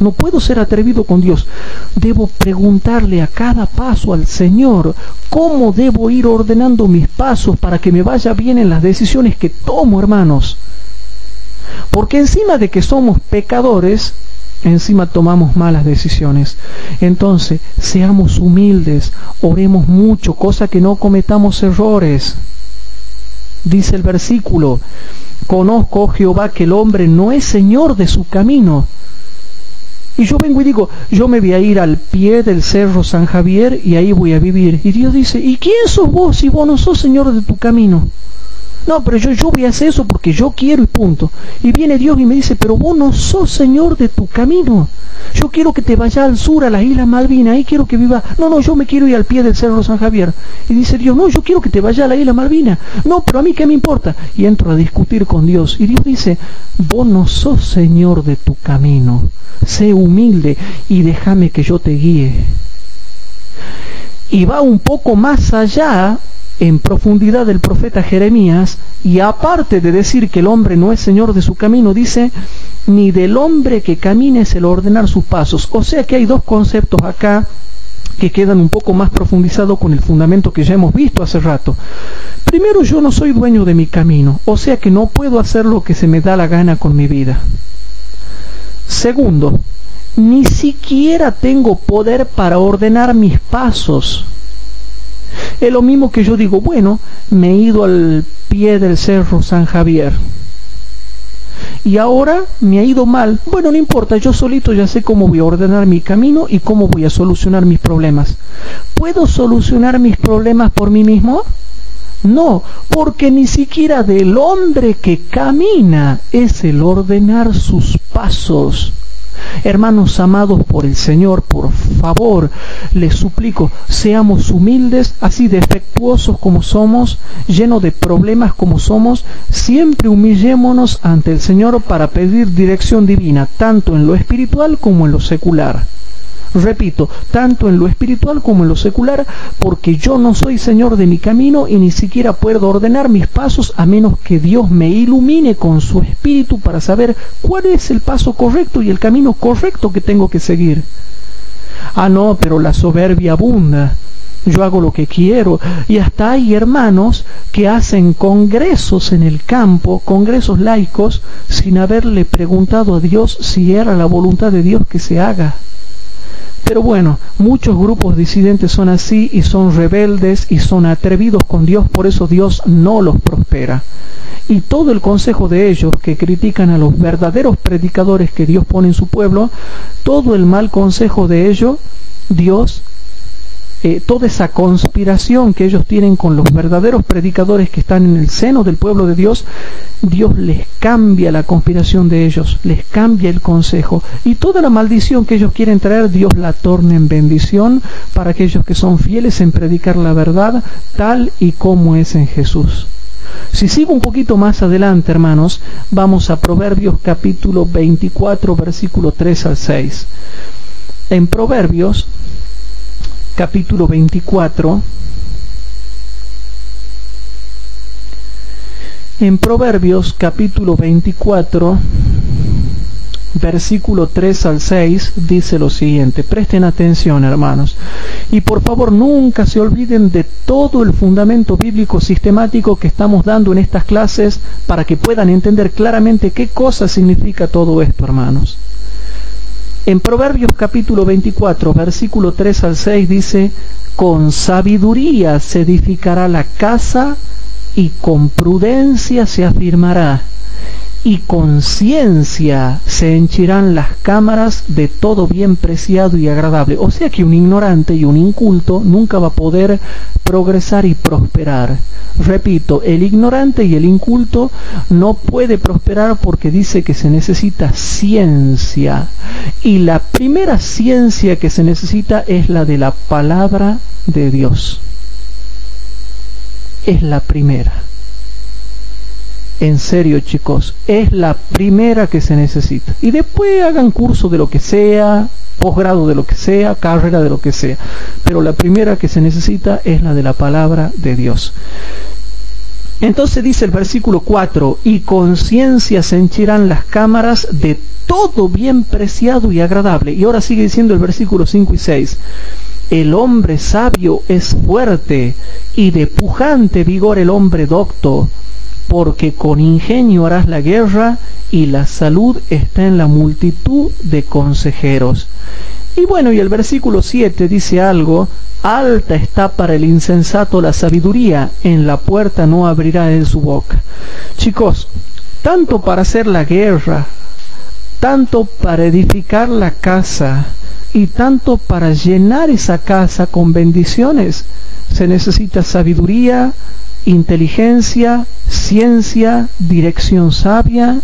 No puedo ser atrevido con Dios. Debo preguntarle a cada paso al Señor cómo debo ir ordenando mis pasos para que me vaya bien en las decisiones que tomo, hermanos. Porque encima de que somos pecadores, encima tomamos malas decisiones. Entonces, seamos humildes, oremos mucho, cosa que no cometamos errores. Dice el versículo, conozco, oh Jehová, que el hombre no es señor de su camino. Y yo vengo y digo, yo me voy a ir al pie del Cerro San Javier y ahí voy a vivir. Y Dios dice, ¿y quién sos vos si vos no sos señor de tu camino? No, pero yo voy a hacer eso porque yo quiero y punto. Y viene Dios y me dice, pero vos no sos señor de tu camino. Yo quiero que te vayas al sur, a las Islas Malvinas, ahí quiero que viva. No, yo me quiero ir al pie del Cerro San Javier. Y dice Dios, no, yo quiero que te vayas a la Isla Malvinas. No, pero a mí qué me importa. Y entro a discutir con Dios. Y Dios dice, vos no sos señor de tu camino. Sé humilde y déjame que yo te guíe. Y va un poco más allá en profundidad del profeta Jeremías, y aparte de decir que el hombre no es señor de su camino, dice, ni del hombre que camine es el ordenar sus pasos. O sea que hay dos conceptos acá que quedan un poco más profundizados con el fundamento que ya hemos visto hace rato. Primero, yo no soy dueño de mi camino, o sea que no puedo hacer lo que se me da la gana con mi vida. Segundo, ni siquiera tengo poder para ordenar mis pasos. Es lo mismo que yo digo, bueno, me he ido al pie del Cerro San Javier y ahora me ha ido mal. Bueno, no importa, yo solito ya sé cómo voy a ordenar mi camino y cómo voy a solucionar mis problemas. ¿Puedo solucionar mis problemas por mí mismo? No, porque ni siquiera del hombre que camina es el ordenar sus pasos. Hermanos amados por el Señor, por favor, les suplico, seamos humildes, así defectuosos como somos, llenos de problemas como somos, siempre humillémonos ante el Señor para pedir dirección divina, tanto en lo espiritual como en lo secular. Repito, tanto en lo espiritual como en lo secular, porque yo no soy señor de mi camino y ni siquiera puedo ordenar mis pasos a menos que Dios me ilumine con su espíritu para saber cuál es el paso correcto y el camino correcto que tengo que seguir. Ah, no, pero la soberbia abunda. Yo hago lo que quiero, y hasta hay hermanos que hacen congresos en el campo, congresos laicos, sin haberle preguntado a Dios si era la voluntad de Dios que se haga. Pero bueno, muchos grupos disidentes son así y son rebeldes y son atrevidos con Dios, por eso Dios no los prospera. Y todo el consejo de ellos que critican a los verdaderos predicadores que Dios pone en su pueblo, todo el mal consejo de ellos, Dios, toda esa conspiración que ellos tienen con los verdaderos predicadores que están en el seno del pueblo de Dios, Dios les cambia la conspiración de ellos, les cambia el consejo, y toda la maldición que ellos quieren traer, Dios la torna en bendición para aquellos que son fieles en predicar la verdad tal y como es en Jesús. Si sigo un poquito más adelante, hermanos, vamos a Proverbios capítulo 24, versículo 3 al 6. En Proverbios capítulo 24, en Proverbios capítulo 24, versículo 3 al 6, dice lo siguiente. Presten atención, hermanos, y por favor nunca se olviden de todo el fundamento bíblico sistemático que estamos dando en estas clases para que puedan entender claramente qué cosa significa todo esto, hermanos. En Proverbios capítulo 24, versículo 3 al 6 dice, con sabiduría se edificará la casa y con prudencia se afirmará, y con ciencia se henchirán las cámaras de todo bien preciado y agradable. O sea que un ignorante y un inculto nunca va a poder progresar y prosperar. Repito, el ignorante y el inculto no puede prosperar porque dice que se necesita ciencia. Y la primera ciencia que se necesita es la de la palabra de Dios. es la primera. En serio, chicos, es la primera que se necesita. Y después hagan curso de lo que sea, posgrado de lo que sea, carrera de lo que sea. Pero la primera que se necesita es la de la palabra de Dios. Entonces dice el versículo 4, y con ciencia se henchirán las cámaras de todo bien preciado y agradable. Y ahora sigue diciendo el versículo 5 y 6. El hombre sabio es fuerte, y de pujante vigor el hombre docto, porque con ingenio harás la guerra, y la salud está en la multitud de consejeros. Y bueno, y el versículo 7 dice algo: alta está para el insensato la sabiduría, en la puerta no abrirá él su boca. Chicos, tanto para hacer la guerra, tanto para edificar la casa, y tanto para llenar esa casa con bendiciones, se necesita sabiduría, inteligencia, ciencia, dirección sabia.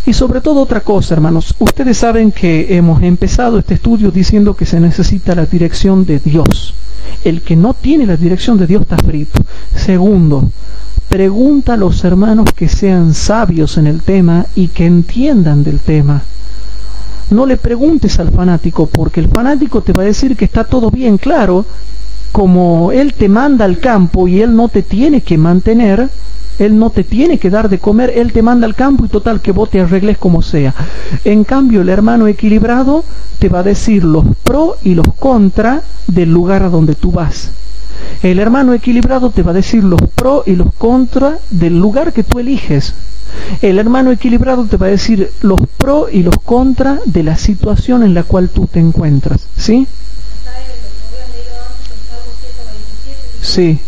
Y sobre todo otra cosa, hermanos, ustedes saben que hemos empezado este estudio diciendo que se necesita la dirección de Dios. El que no tiene la dirección de Dios está frito. Segundo, pregunta a los hermanos que sean sabios en el tema y que entiendan del tema. No le preguntes al fanático, porque el fanático te va a decir que está todo bien claro. Como él te manda al campo y él no te tiene que mantener, él no te tiene que dar de comer, él te manda al campo y total que vos te arregles como sea. En cambio, el hermano equilibrado te va a decir los pros y los contras del lugar a donde tú vas. El hermano equilibrado te va a decir los pros y los contras del lugar que tú eliges. El hermano equilibrado te va a decir los pros y los contras de la situación en la cual tú te encuentras. ¿Sí? Sí.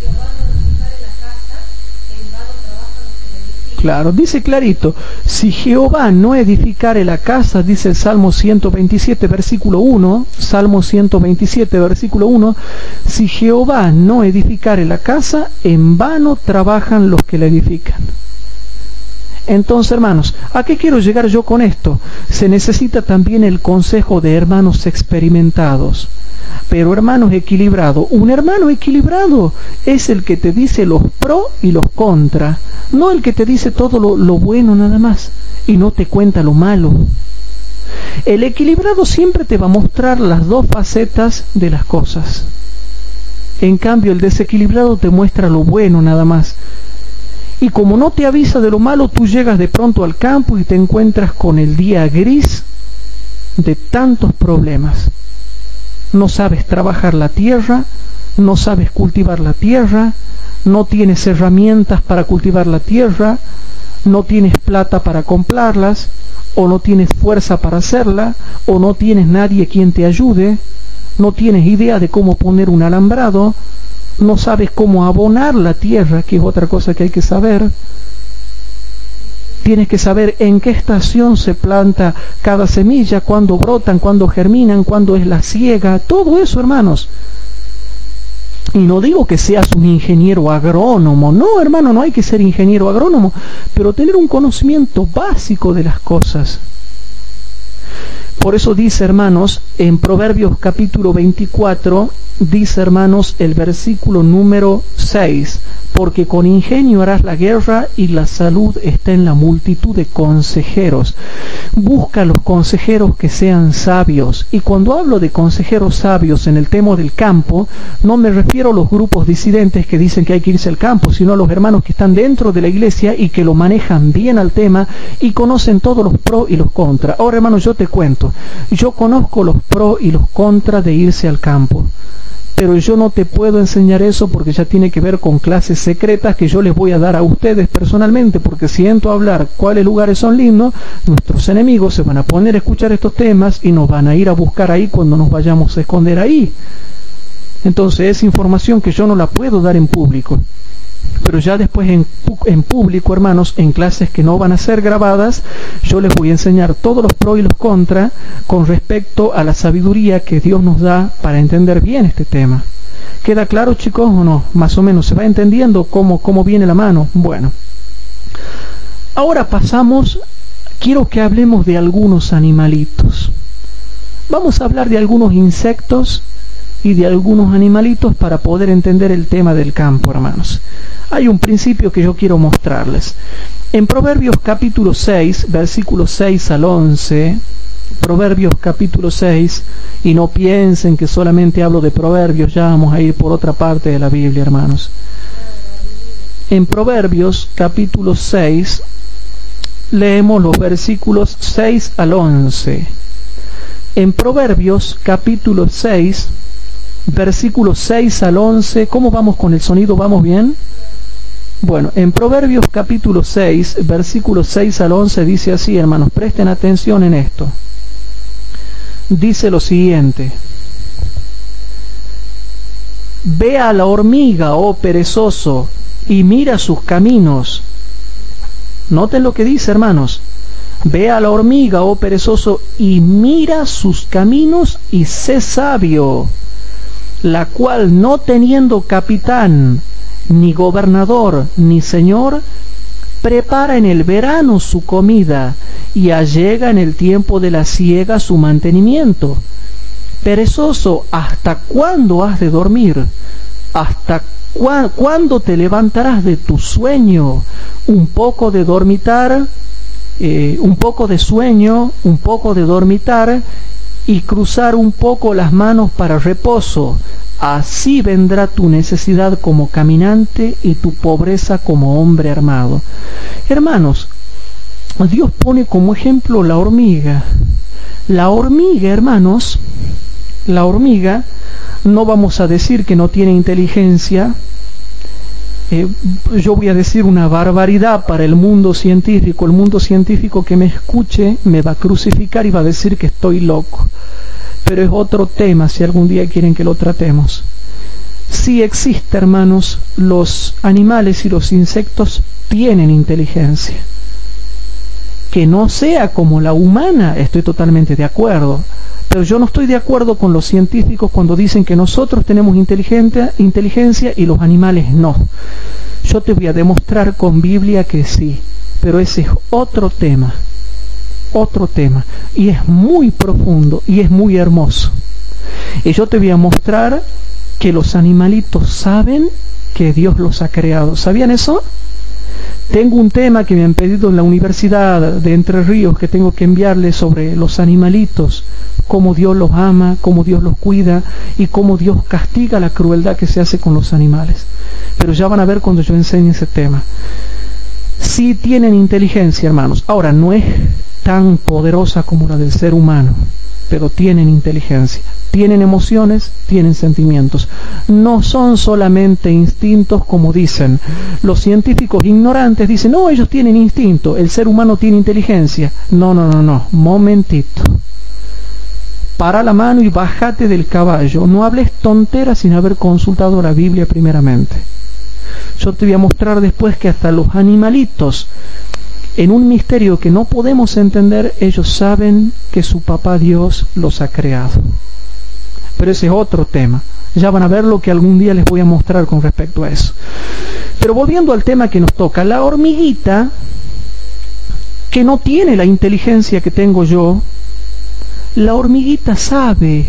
Claro, dice clarito, si Jehová no edificare la casa, dice el Salmo 127, versículo 1, Salmo 127, versículo 1, si Jehová no edificare la casa, en vano trabajan los que la edifican. Entonces, hermanos, ¿a qué quiero llegar yo con esto? Se necesita también el consejo de hermanos experimentados. Pero hermanos equilibrados, un hermano equilibrado es el que te dice los pros y los contras, no el que te dice todo lo bueno nada más y no te cuenta lo malo. El equilibrado siempre te va a mostrar las dos facetas de las cosas. En cambio, el desequilibrado te muestra lo bueno nada más. Y como no te avisa de lo malo, tú llegas de pronto al campo y te encuentras con el día gris de tantos problemas. No sabes trabajar la tierra, no sabes cultivar la tierra, no tienes herramientas para cultivar la tierra, no tienes plata para comprarlas, o no tienes fuerza para hacerla, o no tienes nadie quien te ayude, no tienes idea de cómo poner un alambrado, no sabes cómo abonar la tierra, que es otra cosa que hay que saber. Tienes que saber en qué estación se planta cada semilla, cuándo brotan, cuándo germinan, cuándo es la siega, todo eso, hermanos. Y no digo que seas un ingeniero agrónomo, no, hermano, no hay que ser ingeniero agrónomo, pero tener un conocimiento básico de las cosas. Por eso dice, hermanos, en Proverbios capítulo 24, dice, hermanos, el versículo número 6, porque con ingenio harás la guerra y la salud está en la multitud de consejeros. Busca los consejeros que sean sabios. Y cuando hablo de consejeros sabios en el tema del campo, no me refiero a los grupos disidentes que dicen que hay que irse al campo, sino a los hermanos que están dentro de la iglesia y que lo manejan bien al tema y conocen todos los pros y los contras. Ahora, hermanos, yo te cuento, yo conozco los pros y los contras de irse al campo. Pero yo no te puedo enseñar eso porque ya tiene que ver con clases secretas que yo les voy a dar a ustedes personalmente, porque si entro a hablar cuáles lugares son lindos, nuestros enemigos se van a poner a escuchar estos temas y nos van a ir a buscar ahí cuando nos vayamos a esconder ahí. Entonces es información que yo no la puedo dar en público. Pero ya después en público, hermanos, en clases que no van a ser grabadas, yo les voy a enseñar todos los pros y los contras con respecto a la sabiduría que Dios nos da para entender bien este tema. ¿Queda claro, chicos, o no? Más o menos, ¿se va entendiendo cómo viene la mano? Bueno. Ahora pasamos, quiero que hablemos de algunos animalitos. Vamos a hablar de algunos insectos y de algunos animalitos para poder entender el tema del campo, hermanos. Hay un principio que yo quiero mostrarles. En Proverbios capítulo 6, versículos 6 al 11, Proverbios capítulo 6, y no piensen que solamente hablo de Proverbios, ya vamos a ir por otra parte de la Biblia, hermanos. En Proverbios capítulo 6, leemos los versículos 6 al 11. En Proverbios capítulo 6, versículos 6 al 11, ¿cómo vamos con el sonido? ¿Vamos bien? Bueno, en Proverbios capítulo 6, versículos 6 al 11 dice así, hermanos, presten atención en esto. Dice lo siguiente: ve a la hormiga, oh perezoso, y mira sus caminos. Noten lo que dice, hermanos. Ve a la hormiga, oh perezoso, y mira sus caminos y sé sabio, la cual no teniendo capitán, ni gobernador, ni señor, prepara en el verano su comida y allega en el tiempo de la siega su mantenimiento. Perezoso, ¿hasta cuándo has de dormir? ¿Hasta cuándo te levantarás de tu sueño? Un poco de dormitar, un poco de sueño, un poco de dormitar y cruzar un poco las manos para reposo. Así vendrá tu necesidad como caminante y tu pobreza como hombre armado. Hermanos, Dios pone como ejemplo la hormiga. La hormiga, hermanos, la hormiga, no vamos a decir que no tiene inteligencia. Yo voy a decir una barbaridad para el mundo científico. El mundo científico que me escuche me va a crucificar y va a decir que estoy loco. Pero es otro tema, si algún día quieren que lo tratemos. Sí existe, hermanos, los animales y los insectos tienen inteligencia. Que no sea como la humana, estoy totalmente de acuerdo. Pero yo no estoy de acuerdo con los científicos cuando dicen que nosotros tenemos inteligencia y los animales no. Yo te voy a demostrar con Biblia que sí, pero ese es otro tema. Otro tema, y es muy profundo y es muy hermoso. Y yo te voy a mostrar que los animalitos saben que Dios los ha creado. ¿Sabían eso? Tengo un tema que me han pedido en la Universidad de Entre Ríos que tengo que enviarles sobre los animalitos, cómo Dios los ama, cómo Dios los cuida y cómo Dios castiga la crueldad que se hace con los animales. Pero ya van a ver cuando yo enseñe ese tema. Sí tienen inteligencia, hermanos. Ahora, no es tan poderosa como la del ser humano, pero tienen inteligencia, tienen emociones, tienen sentimientos. No son solamente instintos como dicen los científicos ignorantes. Dicen, no, ellos tienen instinto, el ser humano tiene inteligencia. No, momentito. Para la mano y bájate del caballo. No hables tonteras sin haber consultado la Biblia primeramente. Yo te voy a mostrar después que hasta los animalitos, en un misterio que no podemos entender, ellos saben que su papá Dios los ha creado. Pero ese es otro tema. Ya van a ver lo que algún día les voy a mostrar con respecto a eso. Pero volviendo al tema que nos toca, la hormiguita, que no tiene la inteligencia que tengo yo, la hormiguita sabe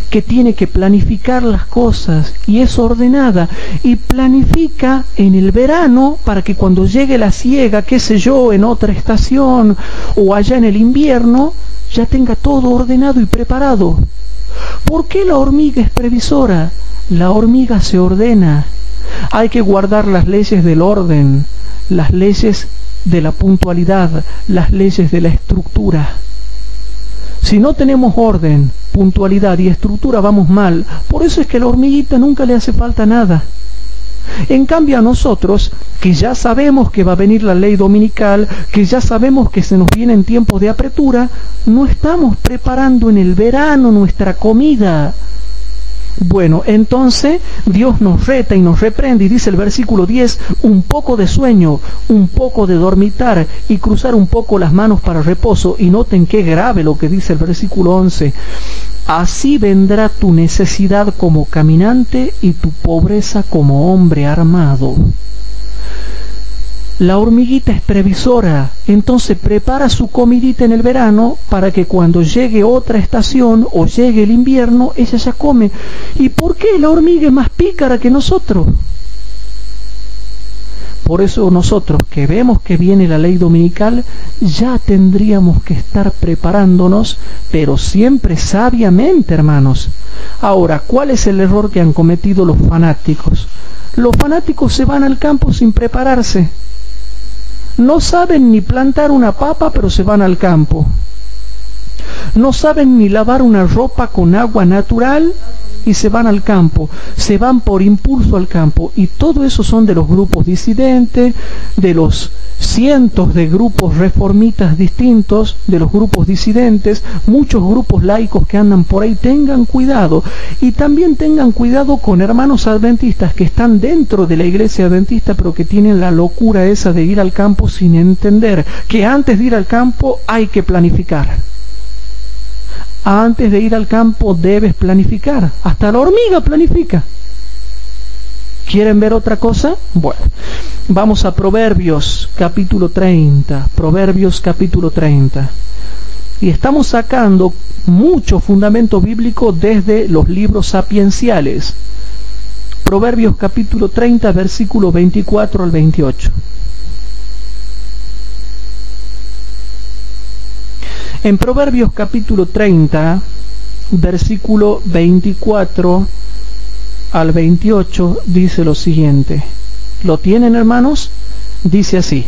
que tiene que planificar las cosas y es ordenada y planifica en el verano para que cuando llegue la siega, qué sé yo, en otra estación o allá en el invierno, ya tenga todo ordenado y preparado. ¿Por qué la hormiga es previsora? La hormiga se ordena. Hay que guardar las leyes del orden, las leyes de la puntualidad, las leyes de la estructura. Si no tenemos orden, puntualidad y estructura, vamos mal. Por eso es que a la hormiguita nunca le hace falta nada. En cambio a nosotros, que ya sabemos que va a venir la ley dominical, que ya sabemos que se nos vienen tiempos de apretura, no estamos preparando en el verano nuestra comida. Bueno, entonces Dios nos reta y nos reprende y dice el versículo 10, un poco de sueño, un poco de dormitar y cruzar un poco las manos para reposo. Y noten qué grave lo que dice el versículo 11. Así vendrá tu necesidad como caminante y tu pobreza como hombre armado. La hormiguita es previsora, entonces prepara su comidita en el verano para que cuando llegue otra estación o llegue el invierno, ella ya come. ¿Y por qué la hormiga es más pícara que nosotros? Por eso nosotros que vemos que viene la ley dominical, ya tendríamos que estar preparándonos, pero siempre sabiamente, hermanos. Ahora, ¿cuál es el error que han cometido los fanáticos? Los fanáticos se van al campo sin prepararse. No saben ni plantar una papa, pero se van al campo. No saben ni lavar una ropa con agua natural y se van al campo. Se van por impulso al campo. Y todo eso son de los grupos disidentes, de los cientos de grupos reformitas distintos, de los grupos disidentes, muchos grupos laicos que andan por ahí. Tengan cuidado. Y también tengan cuidado con hermanos adventistas que están dentro de la iglesia adventista, pero que tienen la locura esa de ir al campo sin entender que antes de ir al campo hay que planificar. Antes de ir al campo debes planificar. Hasta la hormiga planifica. ¿Quieren ver otra cosa? Bueno, vamos a Proverbios capítulo 30. Proverbios capítulo 30. Y estamos sacando mucho fundamento bíblico desde los libros sapienciales. Proverbios capítulo 30, versículo 24 al 28. En Proverbios capítulo 30, versículo 24 al 28, dice lo siguiente. ¿Lo tienen, hermanos? Dice así: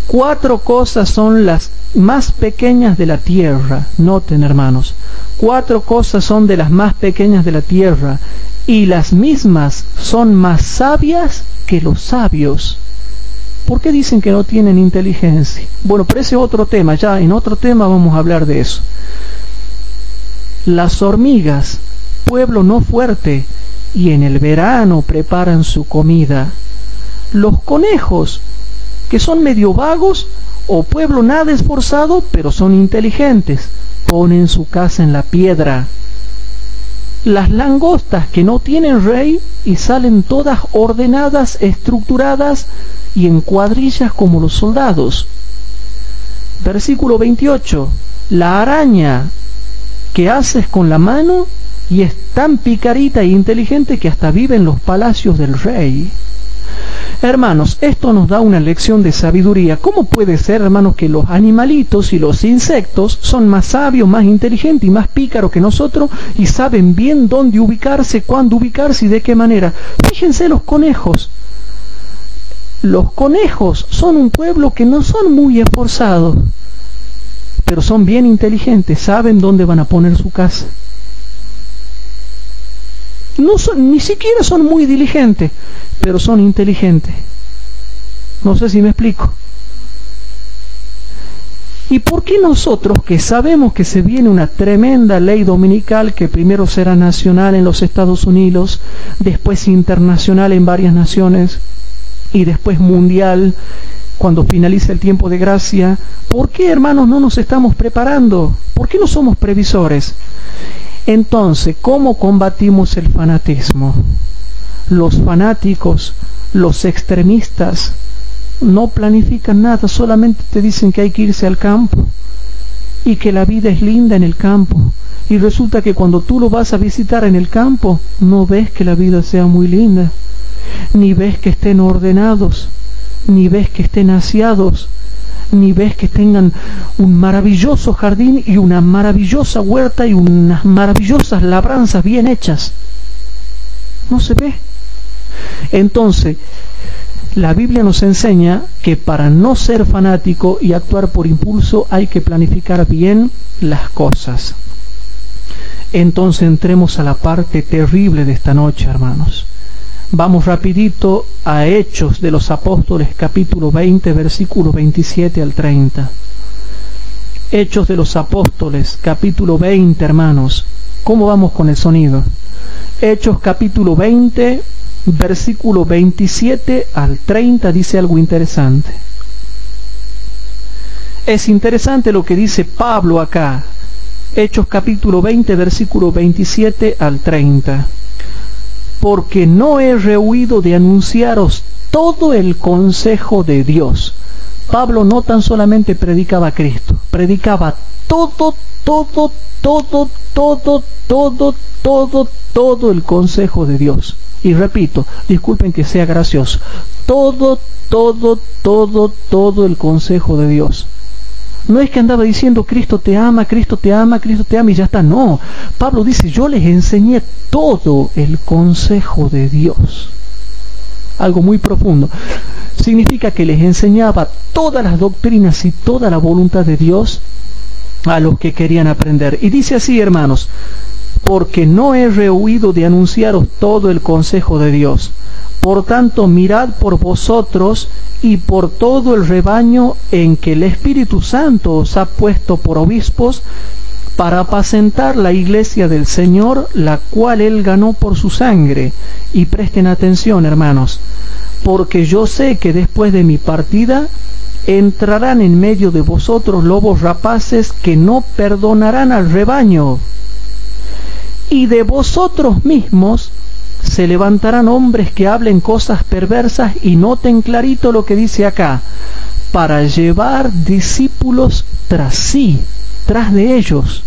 4 cosas son las más pequeñas de la tierra. Noten, hermanos, 4 cosas son de las más pequeñas de la tierra, y las mismas son más sabias que los sabios. ¿Por qué dicen que no tienen inteligencia? Bueno, pero ese es otro tema, ya en otro tema vamos a hablar de eso. Las hormigas, pueblo no fuerte, y en el verano preparan su comida. Los conejos, que son medio vagos, o pueblo nada esforzado, pero son inteligentes, ponen su casa en la piedra. Las langostas, que no tienen rey, y salen todas ordenadas, estructuradas, y en cuadrillas como los soldados. Versículo 28. La araña que haces con la mano y es tan picarita e inteligente que hasta vive en los palacios del rey. Hermanos, esto nos da una lección de sabiduría. ¿Cómo puede ser, hermanos, que los animalitos y los insectos son más sabios, más inteligentes y más pícaros que nosotros y saben bien dónde ubicarse, cuándo ubicarse y de qué manera? Fíjense los conejos. Los conejos son un pueblo que no son muy esforzados, pero son bien inteligentes, saben dónde van a poner su casa. No son, ni siquiera son muy diligentes, pero son inteligentes. No sé si me explico. ¿Y por qué nosotros, que sabemos que se viene una tremenda ley dominical, que primero será nacional en los Estados Unidos, después internacional en varias naciones, y después mundial cuando finalice el tiempo de gracia, ¿por qué, hermanos, no nos estamos preparando? ¿Por qué no somos previsores? Entonces, ¿cómo combatimos el fanatismo? Los fanáticos, los extremistas, no planifican nada, solamente te dicen que hay que irse al campo y que la vida es linda en el campo. Y resulta que cuando tú lo vas a visitar en el campo, no ves que la vida sea muy linda, ni ves que estén ordenados, ni ves que estén aseados, ni ves que tengan un maravilloso jardín y una maravillosa huerta y unas maravillosas labranzas bien hechas. No se ve. Entonces, la Biblia nos enseña que para no ser fanático y actuar por impulso hay que planificar bien las cosas. Entonces entremos a la parte terrible de esta noche, hermanos. Vamos rapidito a Hechos de los Apóstoles, capítulo 20, versículo 27 al 30. Hechos de los Apóstoles, capítulo 20, hermanos. ¿Cómo vamos con el sonido? Hechos capítulo 20, versículo 27 al 30, dice algo interesante. Es interesante lo que dice Pablo acá. Hechos capítulo 20, versículo 27 al 30. Porque no he rehuido de anunciaros todo el consejo de Dios. Pablo no tan solamente predicaba a Cristo, predicaba todo el consejo de Dios. Y repito, disculpen que sea gracioso, todo el consejo de Dios. No es que andaba diciendo Cristo te ama, Cristo te ama, Cristo te ama y ya está. No, Pablo dice, yo les enseñé todo el consejo de Dios. Algo muy profundo. Significa que les enseñaba todas las doctrinas y toda la voluntad de Dios a los que querían aprender. Y dice así, hermanos, porque no he rehuido de anunciaros todo el consejo de Dios. Por tanto, mirad por vosotros y por todo el rebaño en que el Espíritu Santo os ha puesto por obispos, para apacentar la iglesia del Señor, la cual Él ganó por su sangre. Y presten atención, hermanos, porque yo sé que después de mi partida entrarán en medio de vosotros lobos rapaces que no perdonarán al rebaño. Y de vosotros mismos se levantarán hombres que hablen cosas perversas, y noten clarito lo que dice acá, para llevar discípulos tras sí, tras de ellos.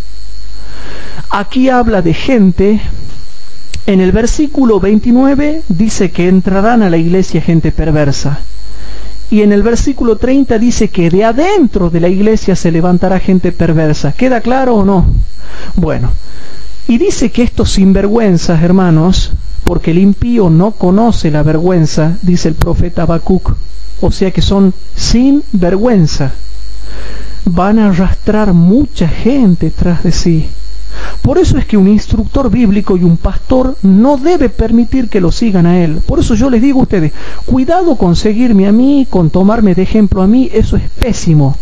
Aquí habla de gente. En el versículo 29 dice que entrarán a la iglesia gente perversa. Y en el versículo 30 dice que de adentro de la iglesia se levantará gente perversa. ¿Queda claro o no? Bueno, y dice que estos sinvergüenzas, hermanos, porque el impío no conoce la vergüenza, dice el profeta Habacuc, o sea que son sin vergüenza, van a arrastrar mucha gente tras de sí. Por eso es que un instructor bíblico y un pastor no debe permitir que lo sigan a él. Por eso yo les digo a ustedes, cuidado con seguirme a mí, con tomarme de ejemplo a mí, eso es pésimo.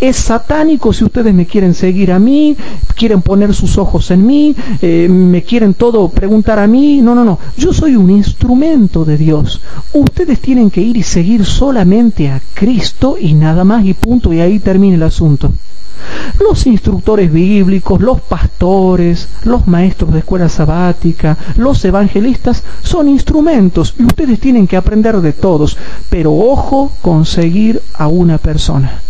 Es satánico si ustedes me quieren seguir a mí, quieren poner sus ojos en mí, me quieren todo preguntar a mí. No, yo soy un instrumento de Dios. Ustedes tienen que ir y seguir solamente a Cristo y nada más y punto, y ahí termina el asunto. Los instructores bíblicos, los pastores, los maestros de escuela sabática, los evangelistas son instrumentos y ustedes tienen que aprender de todos, pero ojo con seguir a una persona,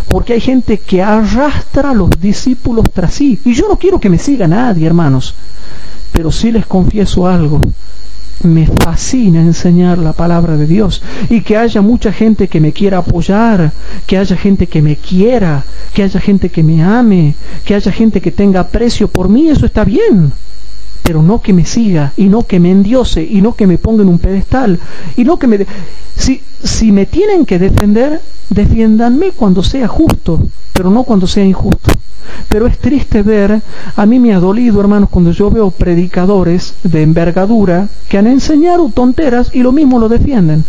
porque hay gente que arrastra a los discípulos tras sí, y yo no quiero que me siga nadie, hermanos, pero sí les confieso algo. Me fascina enseñar la palabra de Dios y que haya mucha gente que me quiera apoyar, que haya gente que me quiera, que haya gente que me ame, que haya gente que tenga aprecio por mí, eso está bien, pero no que me siga y no que me endiose y no que me ponga en un pedestal y no que me... Si me tienen que defender, defiéndanme cuando sea justo, pero no cuando sea injusto. Pero es triste ver, a mí me ha dolido, hermanos, cuando yo veo predicadores de envergadura que han enseñado tonteras y lo mismo lo defienden.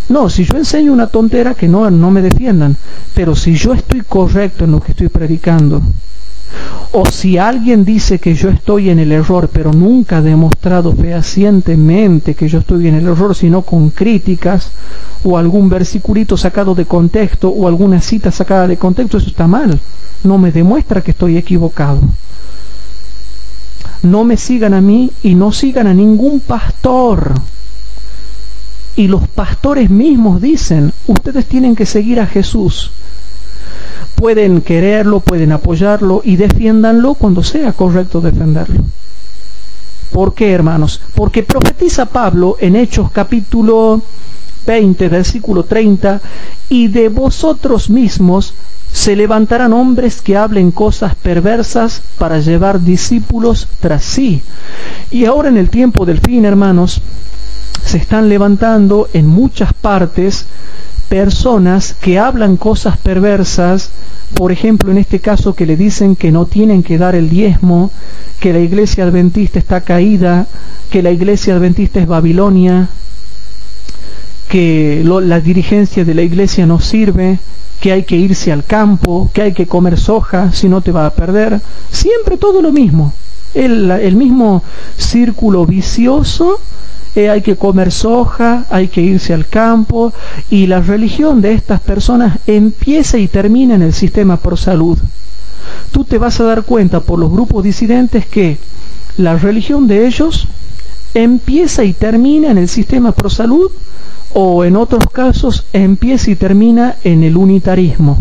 No, si yo enseño una tontera, que no me defiendan, pero si yo estoy correcto en lo que estoy predicando, o si alguien dice que yo estoy en el error, pero nunca ha demostrado fehacientemente que yo estoy en el error, sino con críticas, o algún versiculito sacado de contexto, o alguna cita sacada de contexto, eso está mal. No me demuestra que estoy equivocado. No me sigan a mí y no sigan a ningún pastor. Y los pastores mismos dicen, ustedes tienen que seguir a Jesús. Pueden quererlo, pueden apoyarlo y defiéndanlo cuando sea correcto defenderlo. ¿Por qué, hermanos? Porque profetiza Pablo en Hechos capítulo 20, versículo 30, y de vosotros mismos se levantarán hombres que hablen cosas perversas para llevar discípulos tras sí. Y ahora en el tiempo del fin, hermanos, se están levantando en muchas partes personas que hablan cosas perversas, por ejemplo en este caso que le dicen que no tienen que dar el diezmo, que la iglesia adventista está caída, que la iglesia adventista es Babilonia, que la dirigencia de la iglesia no sirve, que hay que irse al campo, que hay que comer soja, si no te va a perder. Siempre todo lo mismo, el mismo círculo vicioso. Hay que comer soja, hay que irse al campo, y la religión de estas personas empieza y termina en el sistema ProSalud. Tú te vas a dar cuenta por los grupos disidentes que la religión de ellos empieza y termina en el sistema ProSalud o en otros casos empieza y termina en el unitarismo,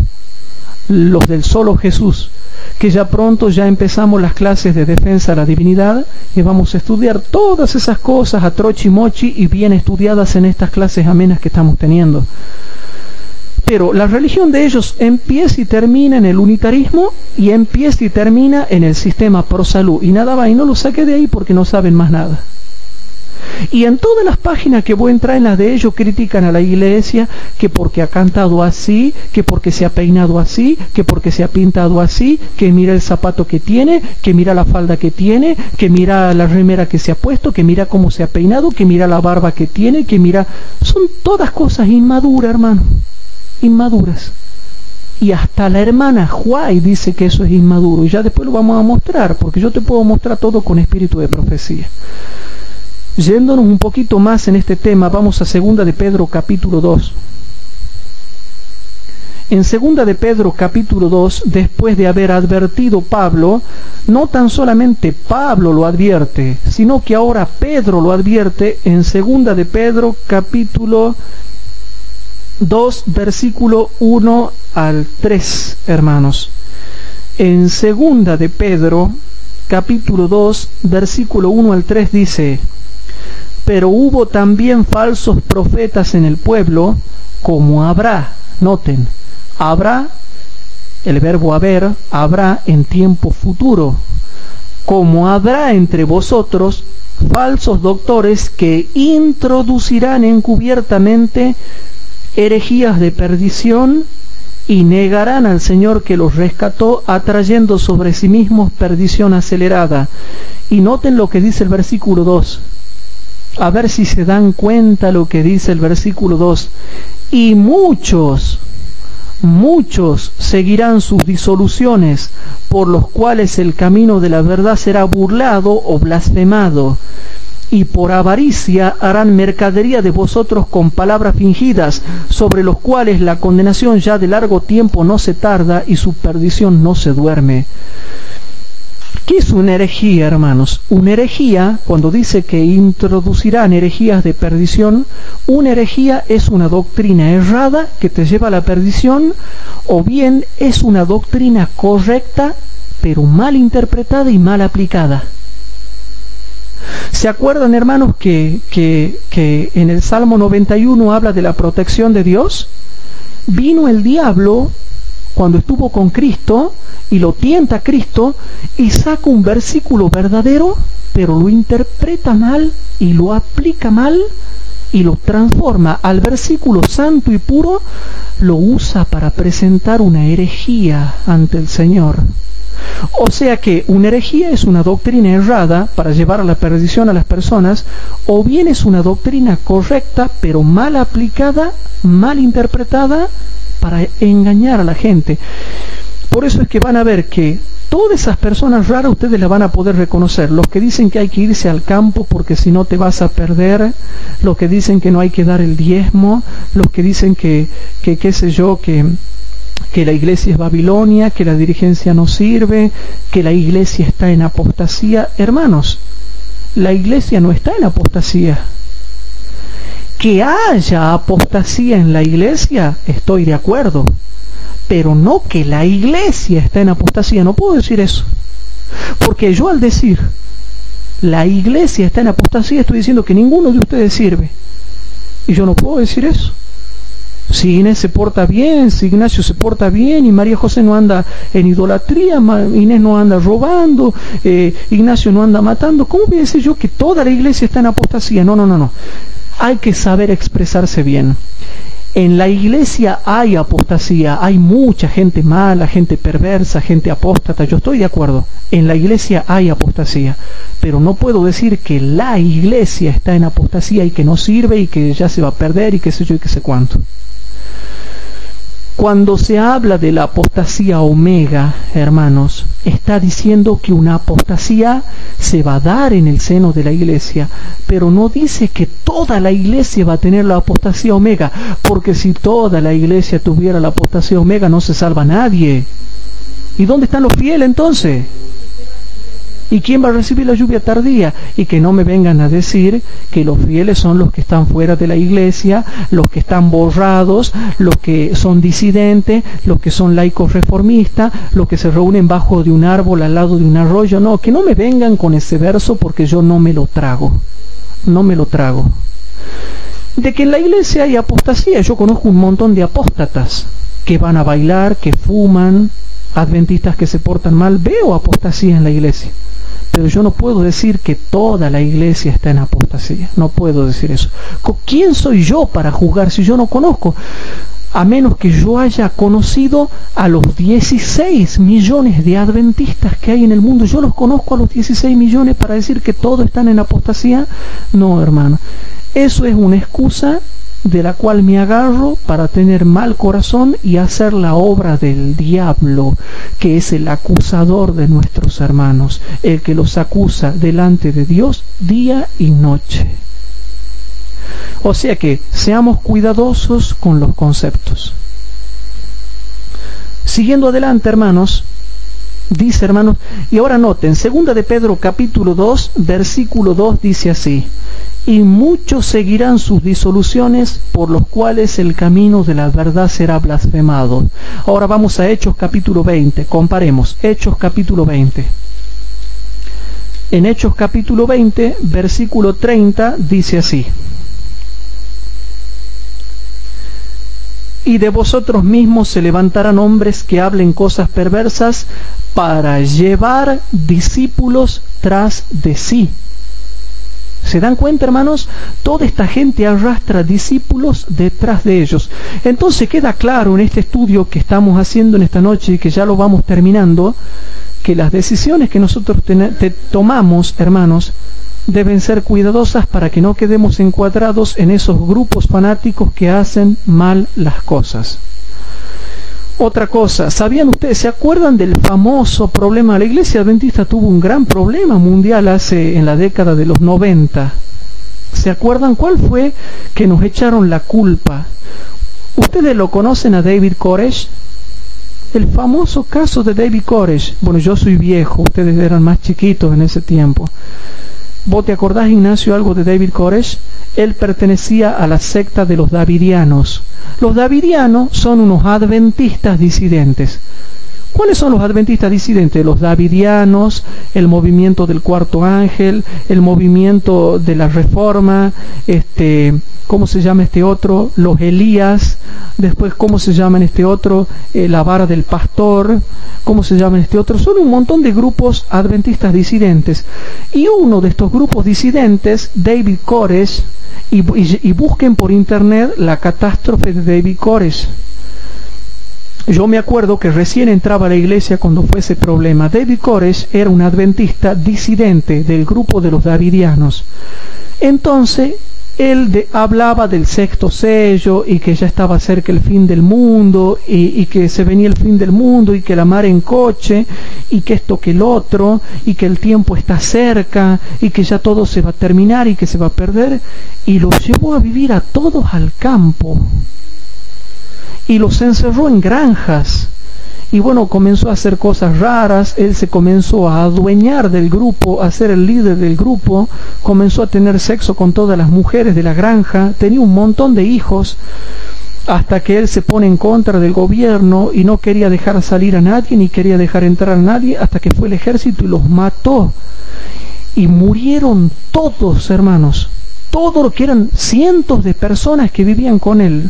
los del solo Jesús, que ya pronto ya empezamos las clases de defensa de la divinidad y vamos a estudiar todas esas cosas a trochi mochi y bien estudiadas en estas clases amenas que estamos teniendo. Pero la religión de ellos empieza y termina en el unitarismo y empieza y termina en el sistema pro salud, y nada más, y no lo saqué de ahí porque no saben más nada. Y en todas las páginas que voy a entrar, en las de ellos, critican a la iglesia, que porque ha cantado así, que porque se ha peinado así, que porque se ha pintado así, que mira el zapato que tiene, que mira la falda que tiene, que mira la remera que se ha puesto, que mira cómo se ha peinado, que mira la barba que tiene, que mira... Son todas cosas inmaduras, hermano, inmaduras. Y hasta la hermana Huay dice que eso es inmaduro, y ya después lo vamos a mostrar, porque yo te puedo mostrar todo con espíritu de profecía. Yéndonos un poquito más en este tema, vamos a 2 de Pedro capítulo 2. En 2 de Pedro capítulo 2, después de haber advertido Pablo, no tan solamente Pablo lo advierte, sino que ahora Pedro lo advierte en 2 de Pedro capítulo 2, versículo 1 al 3, hermanos. En 2 de Pedro capítulo 2, versículo 1 al 3 dice: pero hubo también falsos profetas en el pueblo, como habrá, noten, habrá, el verbo haber, habrá en tiempo futuro, como habrá entre vosotros falsos doctores que introducirán encubiertamente herejías de perdición y negarán al Señor que los rescató, atrayendo sobre sí mismos perdición acelerada. Y noten lo que dice el versículo 2. A ver si se dan cuenta lo que dice el versículo 2. Y muchos seguirán sus disoluciones, por los cuales el camino de la verdad será burlado o blasfemado. Y por avaricia harán mercadería de vosotros con palabras fingidas, sobre los cuales la condenación ya de largo tiempo no se tarda y su perdición no se duerme. ¿Qué es una herejía, hermanos? Una herejía, cuando dice que introducirán herejías de perdición, una herejía es una doctrina errada que te lleva a la perdición, o bien es una doctrina correcta, pero mal interpretada y mal aplicada. ¿Se acuerdan, hermanos, que en el Salmo 91 habla de la protección de Dios? Vino el diablo cuando estuvo con Cristo y lo tienta a Cristo y saca un versículo verdadero, pero lo interpreta mal y lo aplica mal y lo transforma al versículo santo y puro, lo usa para presentar una herejía ante el Señor. O sea que una herejía es una doctrina errada para llevar a la perdición a las personas, o bien es una doctrina correcta pero mal aplicada, mal interpretada para engañar a la gente. Por eso es que van a ver que todas esas personas raras ustedes las van a poder reconocer. Los que dicen que hay que irse al campo porque si no te vas a perder, los que dicen que no hay que dar el diezmo, los que dicen que qué sé yo, que la iglesia es Babilonia, que la dirigencia no sirve, que la iglesia está en apostasía. Hermanos, la iglesia no está en apostasía. Que haya apostasía en la iglesia, estoy de acuerdo, pero no que la iglesia está en apostasía. No puedo decir eso, porque yo al decir la iglesia está en apostasía estoy diciendo que ninguno de ustedes sirve, y yo no puedo decir eso. Si Inés se porta bien, si Ignacio se porta bien y María José no anda en idolatría, Inés no anda robando, Ignacio no anda matando, ¿cómo voy a decir yo que toda la iglesia está en apostasía? No. Hay que saber expresarse bien. En la iglesia hay apostasía, hay mucha gente mala, gente perversa, gente apóstata, yo estoy de acuerdo. En la iglesia hay apostasía, pero no puedo decir que la iglesia está en apostasía y que no sirve y que ya se va a perder y qué sé yo y qué sé cuánto. Cuando se habla de la apostasía omega, hermanos, está diciendo que una apostasía se va a dar en el seno de la iglesia, pero no dice que toda la iglesia va a tener la apostasía omega, porque si toda la iglesia tuviera la apostasía omega no se salva nadie. ¿Y dónde están los fieles entonces? ¿Y quién va a recibir la lluvia tardía? Y que no me vengan a decir que los fieles son los que están fuera de la iglesia, los que están borrados, los que son disidentes, los que son laicos reformistas, los que se reúnen bajo de un árbol al lado de un arroyo. No, que no me vengan con ese verso porque yo no me lo trago. No me lo trago. De que en la iglesia hay apostasía, yo conozco un montón de apóstatas que van a bailar, que fuman, adventistas que se portan mal. Veo apostasía en la iglesia. Pero yo no puedo decir que toda la iglesia está en apostasía. No puedo decir eso. ¿Quién soy yo para juzgar si yo no conozco? A menos que yo haya conocido a los 16 millones de adventistas que hay en el mundo. Yo los conozco a los 16 millones para decir que todos están en apostasía. No, hermano. Eso es una excusa de la cual me agarro para tener mal corazón y hacer la obra del diablo, que es el acusador de nuestros hermanos, el que los acusa delante de Dios día y noche. O sea que seamos cuidadosos con los conceptos. Siguiendo adelante, hermanos, dice, hermanos, y ahora noten, 2 de Pedro capítulo 2, versículo 2 dice así: y muchos seguirán sus disoluciones, por los cuales el camino de la verdad será blasfemado. Ahora vamos a Hechos capítulo 20, comparemos, Hechos capítulo 20. En Hechos capítulo 20, versículo 30, dice así: y de vosotros mismos se levantarán hombres que hablen cosas perversas para llevar discípulos tras de sí. ¿Se dan cuenta, hermanos? Toda esta gente arrastra discípulos detrás de ellos. Entonces queda claro en este estudio que estamos haciendo en esta noche y que ya lo vamos terminando, que las decisiones que nosotros tomamos, hermanos, deben ser cuidadosas para que no quedemos encuadrados en esos grupos fanáticos que hacen mal las cosas. Otra cosa, ¿sabían ustedes, se acuerdan del famoso problema? La Iglesia Adventista tuvo un gran problema mundial en la década de los 90. ¿Se acuerdan cuál fue? Que nos echaron la culpa. ¿Ustedes lo conocen a David Koresh? El famoso caso de David Koresh. Bueno, yo soy viejo, ustedes eran más chiquitos en ese tiempo. ¿Vos te acordás, Ignacio, algo de David Koresh? Él pertenecía a la secta de los davidianos. Los davidianos son unos adventistas disidentes. ¿Cuáles son los adventistas disidentes? Los davidianos, el movimiento del cuarto ángel, el movimiento de la reforma, ¿cómo se llama este otro? Los Elías. Después, ¿cómo se llaman este otro? La vara del pastor. ¿Cómo se llaman este otro? Son un montón de grupos adventistas disidentes. Y uno de estos grupos disidentes, David Koresh, y busquen por internet la catástrofe de David Koresh. Yo me acuerdo que recién entraba a la iglesia cuando fue ese problema. David Koresh era un adventista disidente del grupo de los davidianos. Entonces, él hablaba del sexto sello y que ya estaba cerca el fin del mundo y que se venía el fin del mundo y que la mar en coche y que esto que el otro y que el tiempo está cerca y que ya todo se va a terminar y que se va a perder, y los llevó a vivir a todos al campo y los encerró en granjas. Y bueno, comenzó a hacer cosas raras. Él se comenzó a adueñar del grupo, a ser el líder del grupo, comenzó a tener sexo con todas las mujeres de la granja, tenía un montón de hijos, hasta que él se pone en contra del gobierno y no quería dejar salir a nadie, ni quería dejar entrar a nadie, hasta que fue el ejército y los mató. Y murieron todos, hermanos, todo lo que eran cientos de personas que vivían con él.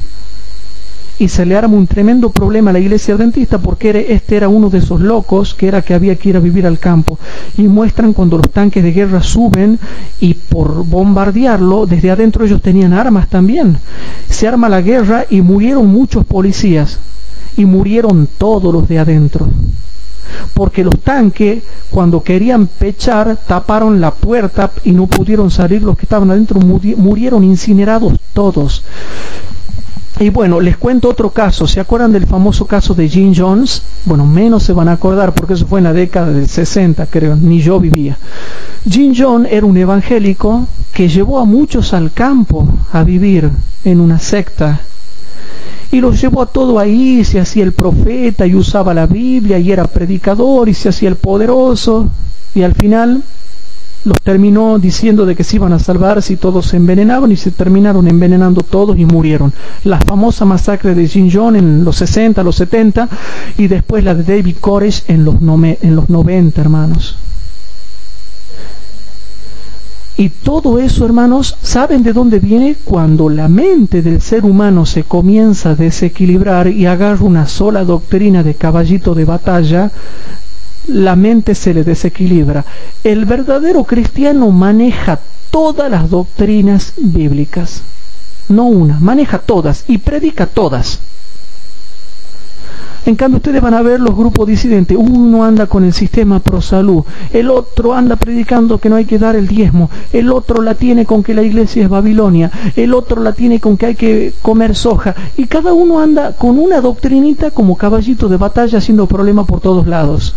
Y se le arma un tremendo problema a la iglesia adventista porque este era uno de esos locos que había que ir a vivir al campo. Y muestran cuando los tanques de guerra suben y por bombardearlo, desde adentro ellos tenían armas también. Se arma la guerra y murieron muchos policías y murieron todos los de adentro. Porque los tanques, cuando querían pechar, taparon la puerta y no pudieron salir los que estaban adentro, murieron incinerados todos. Y bueno, les cuento otro caso. ¿Se acuerdan del famoso caso de Jim Jones? Bueno, menos se van a acordar porque eso fue en la década del 60, creo, ni yo vivía. Jim Jones era un evangélico que llevó a muchos al campo a vivir en una secta. Y los llevó a todo ahí, se hacía el profeta y usaba la Biblia y era predicador y se hacía el poderoso. y al final los terminó diciendo de que se iban a salvar si todos se envenenaban, y se terminaron envenenando todos y murieron. La famosa masacre de Jin Yon en los 60, los 70, y después la de David Koresh en los 90, hermanos. Y todo eso, hermanos, ¿saben de dónde viene? Cuando la mente del ser humano se comienza a desequilibrar y agarra una sola doctrina de caballito de batalla, la mente se le desequilibra. El verdadero cristiano maneja todas las doctrinas bíblicas, no una, maneja todas y predica todas. En cambio, ustedes van a ver los grupos disidentes. Uno anda con el sistema pro salud, el otro anda predicando que no hay que dar el diezmo, el otro la tiene con que la iglesia es Babilonia, el otro la tiene con que hay que comer soja, y cada uno anda con una doctrinita como caballito de batalla haciendo problemas por todos lados.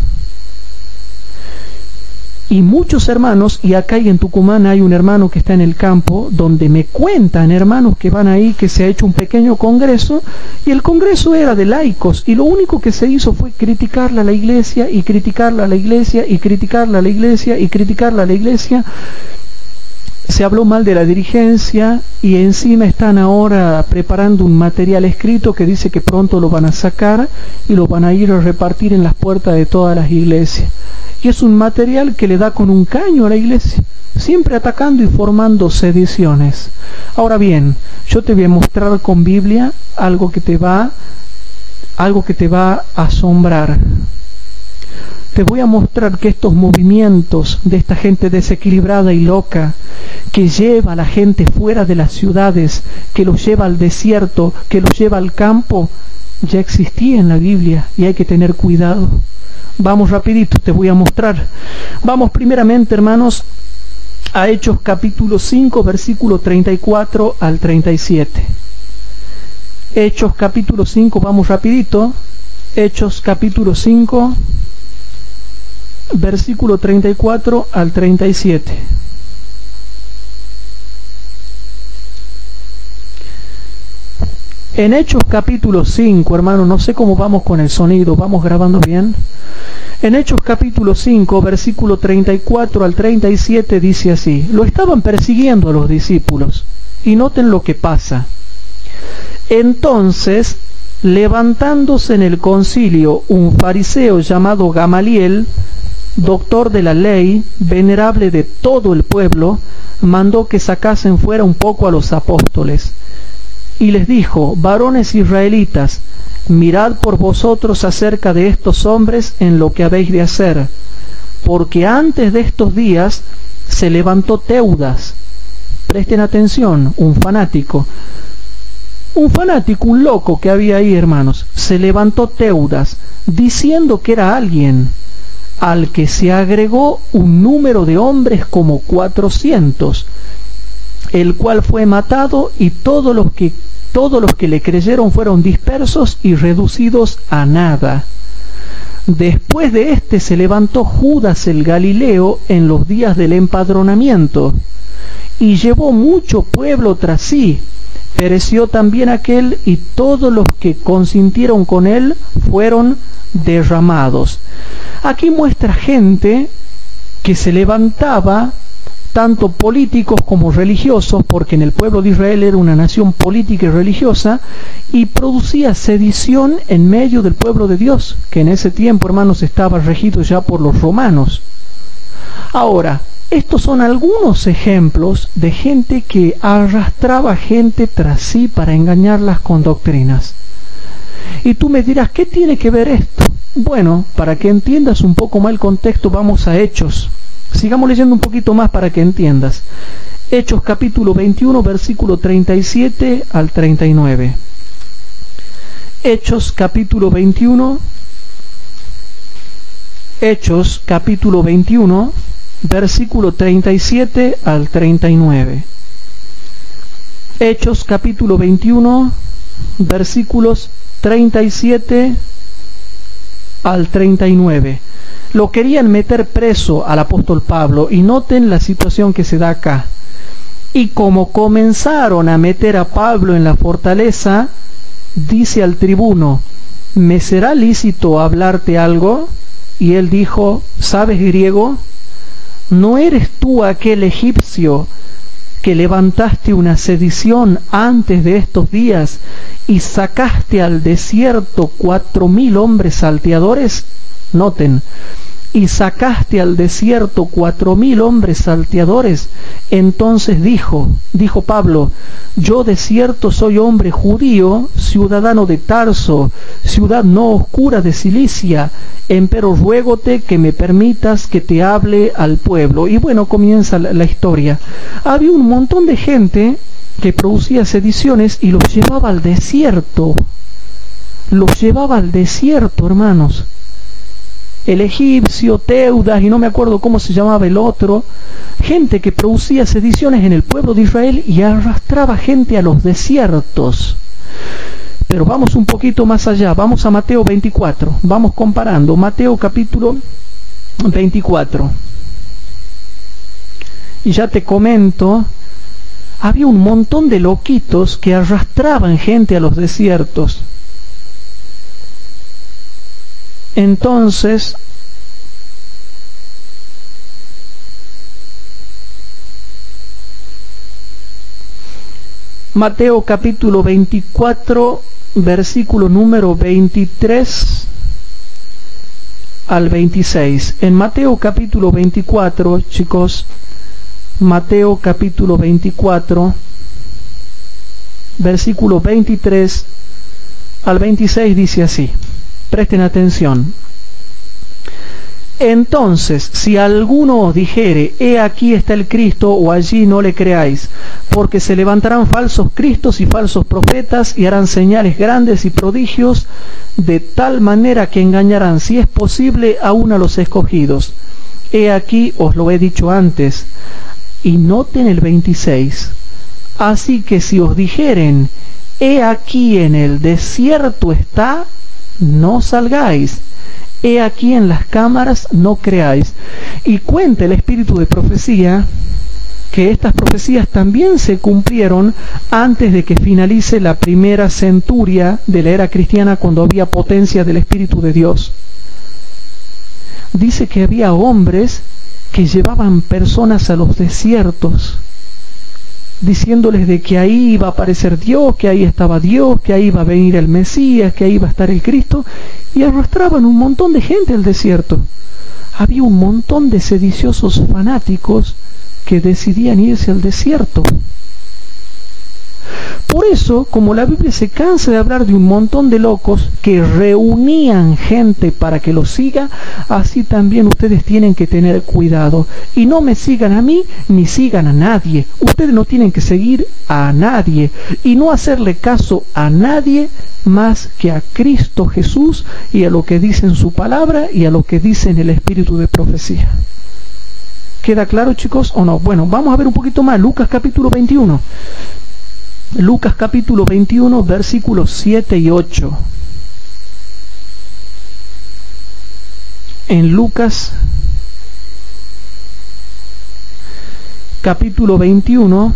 Y muchos hermanos, y acá y en Tucumán hay un hermano que está en el campo, donde me cuentan hermanos que van ahí, que se ha hecho un pequeño congreso, y el congreso era de laicos, y lo único que se hizo fue criticarla a la iglesia, y criticarla a la iglesia, y criticarla a la iglesia, y criticarla a la iglesia. Se habló mal de la dirigencia, y encima están ahora preparando un material escrito que dice que pronto lo van a sacar, y lo van a ir a repartir en las puertas de todas las iglesias. Y es un material que le da con un caño a la iglesia, siempre atacando y formando sediciones. Ahora bien, yo te voy a mostrar con Biblia algo que te va a asombrar. Te voy a mostrar que estos movimientos de esta gente desequilibrada y loca, que lleva a la gente fuera de las ciudades, que los lleva al desierto, que los lleva al campo, ya existía en la Biblia, y hay que tener cuidado. Vamos rapidito, te voy a mostrar. Vamos primeramente, hermanos, a Hechos capítulo 5, versículo 34 al 37. Hechos capítulo 5, vamos rapidito. Hechos capítulo 5, versículo 34 al 37. En Hechos capítulo 5, hermano, no sé cómo vamos con el sonido, ¿vamos grabando bien? En Hechos capítulo 5, versículo 34 al 37 dice así: lo estaban persiguiendo a los discípulos, y noten lo que pasa. Entonces, levantándose en el concilio un fariseo llamado Gamaliel, doctor de la ley, venerable de todo el pueblo, mandó que sacasen fuera un poco a los apóstoles. Y les dijo: varones israelitas, mirad por vosotros acerca de estos hombres en lo que habéis de hacer, porque antes de estos días se levantó Teudas. Presten atención, un fanático, un loco que había ahí, hermanos. Se levantó Teudas, diciendo que era alguien, al que se agregó un número de hombres como 400, el cual fue matado, y todos los que le creyeron fueron dispersos y reducidos a nada. Después de este se levantó Judas el Galileo en los días del empadronamiento, y llevó mucho pueblo tras sí. Pereció también aquel, y todos los que consintieron con él fueron derramados. Aquí muestra gente que se levantaba, tanto políticos como religiosos, porque en el pueblo de Israel era una nación política y religiosa, y producía sedición en medio del pueblo de Dios, que en ese tiempo, hermanos, estaba regido ya por los romanos. Ahora, estos son algunos ejemplos de gente que arrastraba gente tras sí para engañarlas con doctrinas. Y tú me dirás, ¿qué tiene que ver esto? Bueno, para que entiendas un poco más el contexto, vamos a Hechos. Sigamos leyendo un poquito más para que entiendas. Hechos capítulo 21, versículo 37 al 39. Hechos capítulo 21. Hechos capítulo 21, versículo 37 al 39. Hechos capítulo 21, versículos 37 al 39. Lo querían meter preso al apóstol Pablo, y noten la situación que se da acá. Y como comenzaron a meter a Pablo en la fortaleza, dice al tribuno: ¿me será lícito hablarte algo? Y él dijo: ¿sabes griego? ¿no eres tú aquel egipcio que levantaste una sedición antes de estos días y sacaste al desierto 4.000 hombres salteadores? Noten, y sacaste al desierto 4.000 hombres salteadores. Entonces dijo Pablo: yo de cierto soy hombre judío, ciudadano de Tarso, ciudad no oscura de Cilicia, empero ruégote que me permitas que te hable al pueblo. Y bueno, comienza la historia. Había un montón de gente que producía sediciones y los llevaba al desierto. Los llevaba al desierto, hermanos. El egipcio, Teudas, y no me acuerdo cómo se llamaba el otro, gente que producía sediciones en el pueblo de Israel y arrastraba gente a los desiertos. Pero vamos un poquito más allá, vamos a Mateo 24, vamos comparando, Mateo capítulo 24. Y ya te comento, había un montón de loquitos que arrastraban gente a los desiertos. Entonces, Mateo capítulo 24, versículo número 23 al 26. En Mateo capítulo 24, chicos, Mateo capítulo 24, versículo 23 al 26 dice así. Presten atención. Entonces, si alguno os dijere, he aquí está el Cristo, o allí, no le creáis, porque se levantarán falsos cristos y falsos profetas, y harán señales grandes y prodigios, de tal manera que engañarán, si es posible, aún a los escogidos. He aquí, os lo he dicho antes. Y noten el 26. Así que si os dijeren, he aquí en el desierto está, no salgáis, he aquí en las cámaras, no creáis. Y cuenta el espíritu de profecía que estas profecías también se cumplieron antes de que finalice la primera centuria de la era cristiana, cuando había potencia del Espíritu de Dios. Dice que había hombres que llevaban personas a los desiertos, diciéndoles de que ahí iba a aparecer Dios, que ahí estaba Dios, que ahí iba a venir el Mesías, que ahí iba a estar el Cristo, y arrastraban un montón de gente al desierto. Había un montón de sediciosos fanáticos que decidían irse al desierto. Por eso, como la Biblia se cansa de hablar de un montón de locos que reunían gente para que los siga, así también ustedes tienen que tener cuidado. Y no me sigan a mí, ni sigan a nadie. Ustedes no tienen que seguir a nadie y no hacerle caso a nadie más que a Cristo Jesús y a lo que dice en su palabra y a lo que dice en el espíritu de profecía. ¿Queda claro, chicos, o no? Bueno, vamos a ver un poquito más. Lucas capítulo 21. Lucas capítulo 21, versículos 7 y 8. En Lucas capítulo 21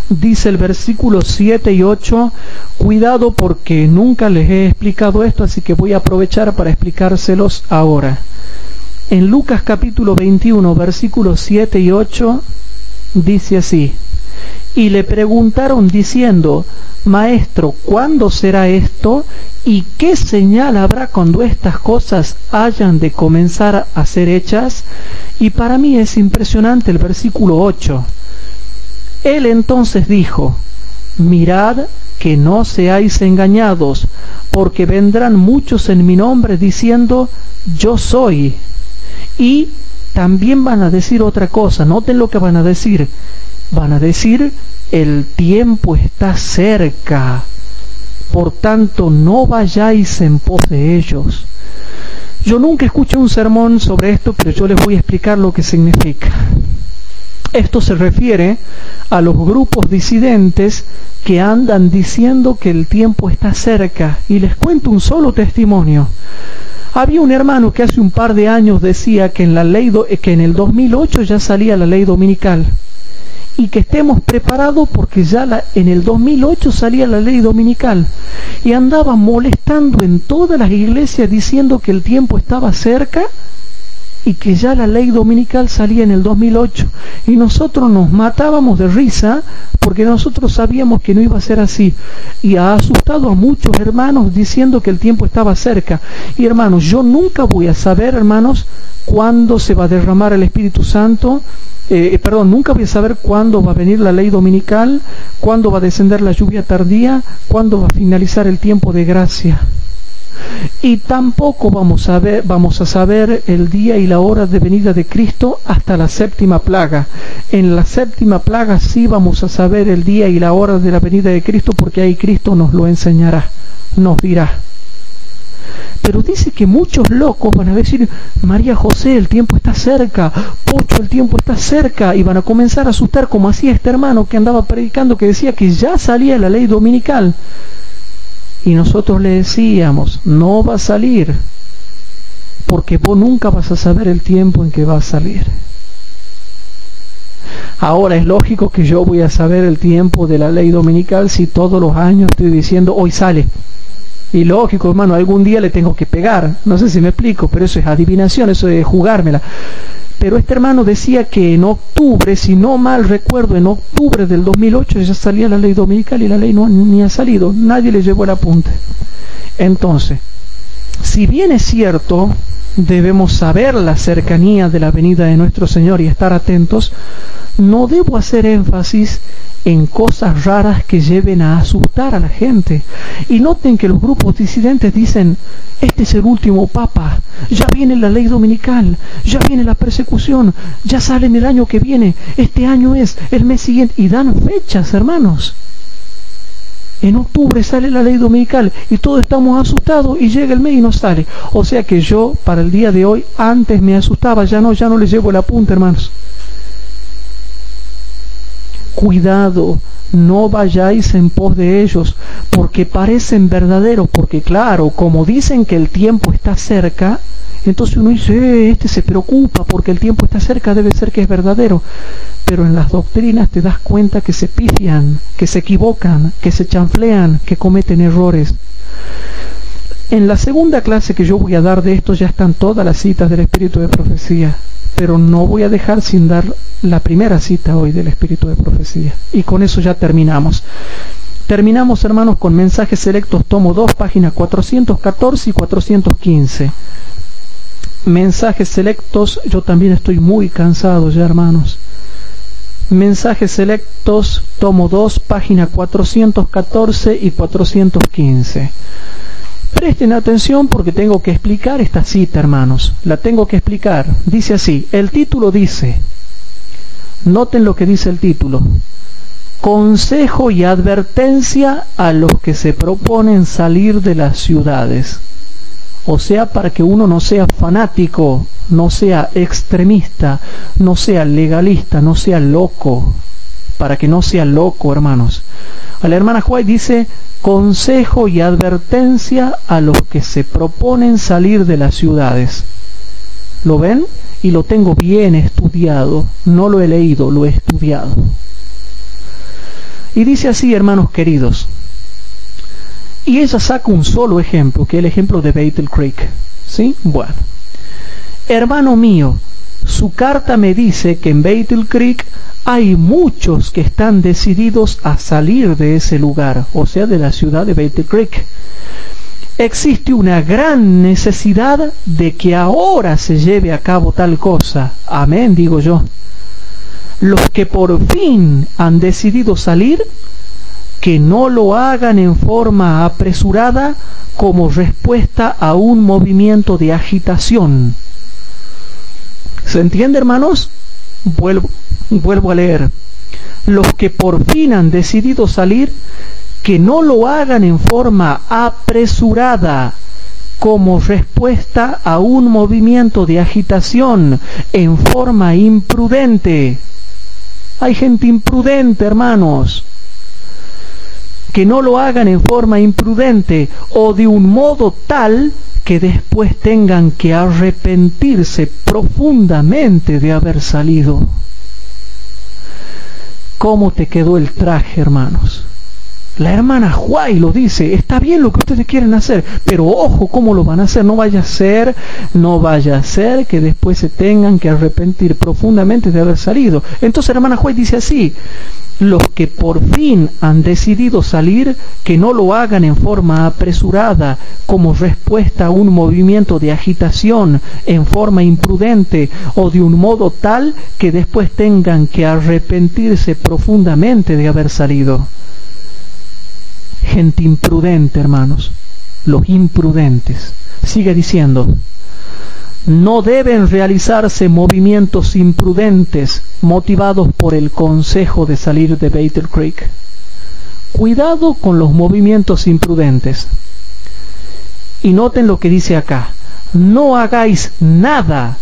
dice el versículo 7 y 8, cuidado porque nunca les he explicado esto, así que voy a aprovechar para explicárselos ahora. En Lucas capítulo 21, versículos 7 y 8, dice así: y le preguntaron diciendo, Maestro, ¿cuándo será esto? ¿Y qué señal habrá cuando estas cosas hayan de comenzar a ser hechas? Y para mí es impresionante el versículo 8. Él entonces dijo, mirad que no seáis engañados, porque vendrán muchos en mi nombre diciendo, yo soy. Y también van a decir otra cosa, noten lo que van a decir. Van a decir, el tiempo está cerca, por tanto no vayáis en pos de ellos. Yo nunca escuché un sermón sobre esto, pero yo les voy a explicar lo que significa. Esto se refiere a los grupos disidentes que andan diciendo que el tiempo está cerca. Y les cuento un solo testimonio. Había un hermano que hace un par de años decía que en el 2008 ya salía la ley dominical. y que estemos preparados porque ya en el 2008 salía la ley dominical y andaba molestando en todas las iglesias diciendo que el tiempo estaba cerca y que ya la ley dominical salía en el 2008 y nosotros nos matábamos de risa porque nosotros sabíamos que no iba a ser así y ha asustado a muchos hermanos diciendo que el tiempo estaba cerca. Y hermanos, yo nunca voy a saber, hermanos, cuándo se va a derramar el Espíritu Santo, nunca voy a saber cuándo va a venir la ley dominical, cuándo va a descender la lluvia tardía, cuándo va a finalizar el tiempo de gracia. Y tampoco vamos a saber el día y la hora de venida de Cristo hasta la séptima plaga. En la séptima plaga sí vamos a saber el día y la hora de la venida de Cristo, porque ahí Cristo nos lo enseñará, nos dirá. Pero dice que muchos locos van a decir: María José, el tiempo está cerca, Pocho, el tiempo está cerca, y van a comenzar a asustar, como hacía este hermano que andaba predicando, que decía que ya salía la ley dominical. Y nosotros le decíamos: no va a salir, porque vos nunca vas a saber el tiempo en que va a salir. Ahora es lógico que yo voy a saber el tiempo de la ley dominical si todos los años estoy diciendo hoy sale. Y lógico, hermano, algún día le tengo que pegar. No sé si me explico, pero eso es adivinación, eso es jugármela. Pero este hermano decía que en octubre, si no mal recuerdo, en octubre del 2008 ya salía la ley dominical y la ley no ni ha salido. Nadie le llevó el apunte. Entonces, si bien es cierto, debemos saber la cercanía de la venida de nuestro Señor y estar atentos, no debo hacer énfasis en cosas raras que lleven a asustar a la gente. Y noten que los grupos disidentes dicen: este es el último papa, ya viene la ley dominical, ya viene la persecución, ya sale en el año que viene, este año es el mes siguiente, y dan fechas, hermanos. En octubre sale la ley dominical y todos estamos asustados y llega el mes y no sale. O sea que yo, para el día de hoy, antes me asustaba, ya no les llevo el apunte, hermanos. Cuidado, no vayáis en pos de ellos, porque parecen verdaderos, porque claro, como dicen que el tiempo está cerca, entonces uno dice: este se preocupa porque el tiempo está cerca, debe ser que es verdadero. Pero en las doctrinas te das cuenta que se pifian, que se equivocan, que se chanflean, que cometen errores. En la segunda clase que yo voy a dar de esto ya están todas las citas del Espíritu de Profecía, pero no voy a dejar sin dar la primera cita hoy del Espíritu de Profecía. Y con eso ya terminamos. Terminamos, hermanos, con Mensajes Selectos, tomo 2, páginas 414 y 415. Mensajes Selectos, yo también estoy muy cansado ya, hermanos. Mensajes Selectos, tomo 2, páginas 414 y 415. Presten atención porque tengo que explicar esta cita, hermanos. La tengo que explicar. Dice así, el título dice, noten lo que dice el título: consejo y advertencia a los que se proponen salir de las ciudades. O sea, para que uno no sea fanático, no sea extremista, no sea legalista, no sea loco. Para que no sea loco, hermanos. A la hermana White dice: consejo y advertencia a los que se proponen salir de las ciudades. ¿Lo ven? Y lo tengo bien estudiado. No lo he leído, lo he estudiado. Y dice así, hermanos queridos. Y ella saca un solo ejemplo, que es el ejemplo de Battle Creek. ¿Sí? Bueno. Hermano mío, su carta me dice que en Battle Creek hay muchos que están decididos a salir de ese lugar, o sea, de la ciudad de Battle Creek. Existe una gran necesidad de que ahora se lleve a cabo tal cosa. Amén, digo yo. Los que por fin han decidido salir, que no lo hagan en forma apresurada como respuesta a un movimiento de agitación. ¿Se entiende, hermanos? Vuelvo a leer. Los que por fin han decidido salir, que no lo hagan en forma apresurada como respuesta a un movimiento de agitación, en forma imprudente. Hay gente imprudente, hermanos. Que no lo hagan en forma imprudente o de un modo tal que después tengan que arrepentirse profundamente de haber salido. ¿Cómo te quedó el traje, hermanos? La hermana Huay lo dice, está bien lo que ustedes quieren hacer, pero ojo cómo lo van a hacer, no vaya a ser que después se tengan que arrepentir profundamente de haber salido. Entonces la hermana Huay dice así: los que por fin han decidido salir, que no lo hagan en forma apresurada, como respuesta a un movimiento de agitación, en forma imprudente, o de un modo tal que después tengan que arrepentirse profundamente de haber salido. Gente imprudente, hermanos, los imprudentes. Sigue diciendo: no deben realizarse movimientos imprudentes motivados por el consejo de salir de Battle Creek. Cuidado con los movimientos imprudentes. Y noten lo que dice acá: no hagáis nada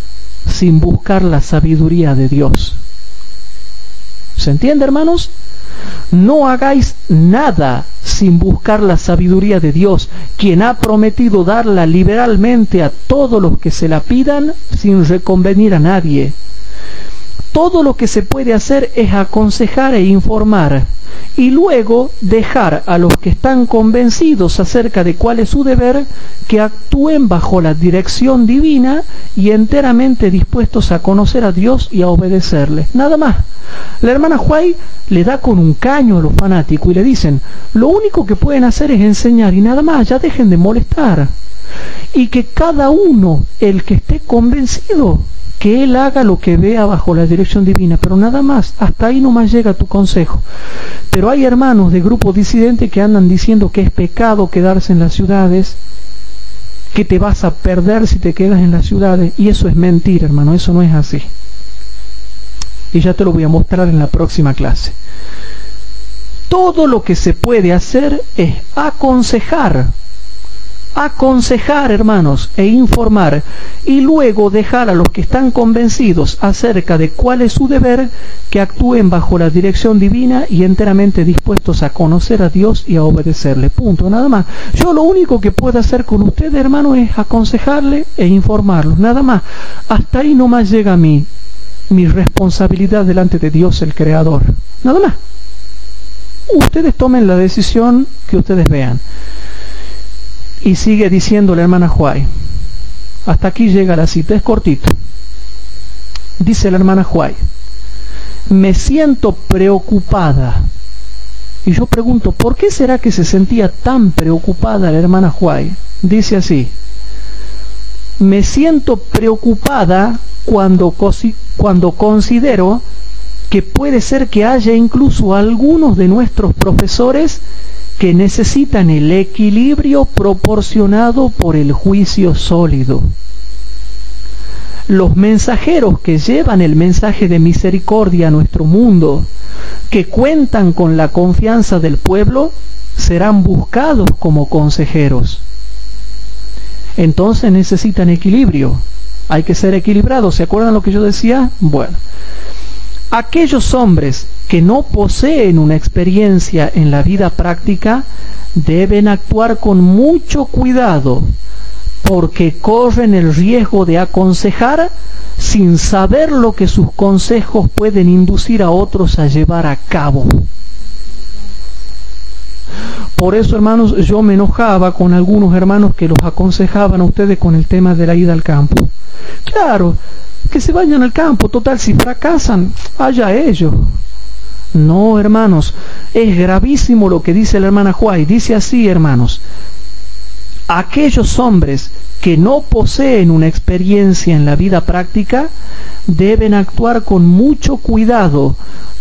sin buscar la sabiduría de Dios. ¿Se entiende, hermanos? No hagáis nada sin buscar la sabiduría de Dios, quien ha prometido darla liberalmente a todos los que se la pidan sin reconvenir a nadie. Todo lo que se puede hacer es aconsejar e informar, y luego dejar a los que están convencidos acerca de cuál es su deber, que actúen bajo la dirección divina y enteramente dispuestos a conocer a Dios y a obedecerle. Nada más. La hermana Huay le da con un caño a los fanáticos y le dicen: lo único que pueden hacer es enseñar y nada más, ya dejen de molestar. Y que cada uno, el que esté convencido, que él haga lo que vea bajo la dirección divina, pero nada más, hasta ahí nomás llega tu consejo. Pero hay hermanos de grupos disidentes que andan diciendo que es pecado quedarse en las ciudades, que te vas a perder si te quedas en las ciudades, y eso es mentira, hermano, eso no es así. Y ya te lo voy a mostrar en la próxima clase. Todo lo que se puede hacer es aconsejar, hermanos, e informar, y luego dejar a los que están convencidos acerca de cuál es su deber, que actúen bajo la dirección divina y enteramente dispuestos a conocer a Dios y a obedecerle. Punto, nada más. Yo lo único que puedo hacer con ustedes, hermanos, es aconsejarle e informarlos, nada más. Hasta ahí nomás llega mi responsabilidad delante de Dios el Creador, nada más. Ustedes tomen la decisión que ustedes vean. Y sigue diciendo la hermana Huay. Hasta aquí llega la cita, es cortito. Dice la hermana Huay: me siento preocupada. Y yo pregunto, ¿por qué será que se sentía tan preocupada la hermana Huay? Dice así: me siento preocupada cuando considero que puede ser que haya incluso algunos de nuestros profesores que necesitan el equilibrio proporcionado por el juicio sólido. Los mensajeros que llevan el mensaje de misericordia a nuestro mundo, que cuentan con la confianza del pueblo, serán buscados como consejeros. Entonces necesitan equilibrio. Hay que ser equilibrados. ¿Se acuerdan lo que yo decía? Bueno, aquellos hombres que no poseen una experiencia en la vida práctica deben actuar con mucho cuidado, porque corren el riesgo de aconsejar sin saber lo que sus consejos pueden inducir a otros a llevar a cabo. Por eso, hermanos, yo me enojaba con algunos hermanos que los aconsejaban a ustedes con el tema de la ida al campo. Claro, que se vayan al campo, total, si fracasan, allá ellos. No, hermanos, es gravísimo lo que dice la hermana Huay. Dice así, hermanos: aquellos hombres que no poseen una experiencia en la vida práctica deben actuar con mucho cuidado,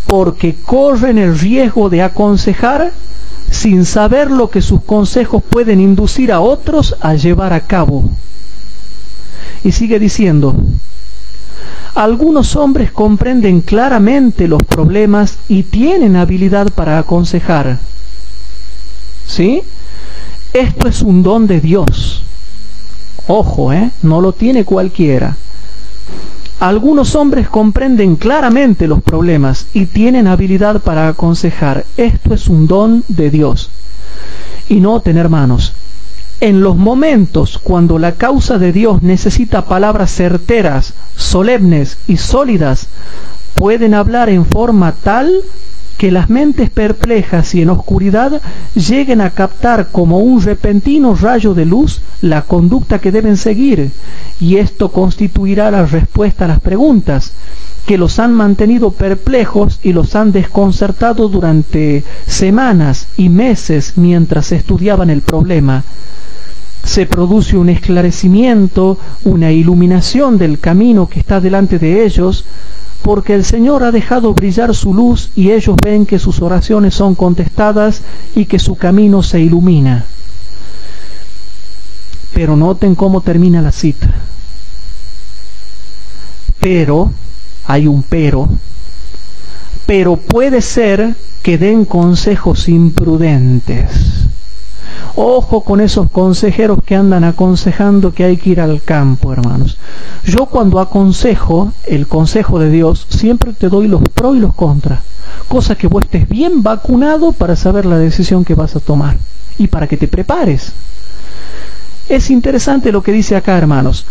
porque corren el riesgo de aconsejar sin saber lo que sus consejos pueden inducir a otros a llevar a cabo. Y sigue diciendo: algunos hombres comprenden claramente los problemas y tienen habilidad para aconsejar. ¿Sí? Esto es un don de Dios. Ojo, no lo tiene cualquiera. Algunos hombres comprenden claramente los problemas y tienen habilidad para aconsejar. Esto es un don de Dios. Y noten, hermanos, en los momentos cuando la causa de Dios necesita palabras certeras, solemnes y sólidas, pueden hablar en forma tal que las mentes perplejas y en oscuridad lleguen a captar como un repentino rayo de luz la conducta que deben seguir, y esto constituirá la respuesta a las preguntas que los han mantenido perplejos y los han desconcertado durante semanas y meses mientras estudiaban el problema. Se produce un esclarecimiento, una iluminación del camino que está delante de ellos, porque el Señor ha dejado brillar su luz y ellos ven que sus oraciones son contestadas y que su camino se ilumina. Pero noten cómo termina la cita. Pero, hay un pero puede ser que den consejos imprudentes. Ojo con esos consejeros que andan aconsejando que hay que ir al campo, hermanos. Yo cuando aconsejo, el consejo de Dios, siempre te doy los pros y los contras, cosa que vos estés bien vacunado para saber la decisión que vas a tomar y para que te prepares. Es interesante lo que dice acá, hermanos.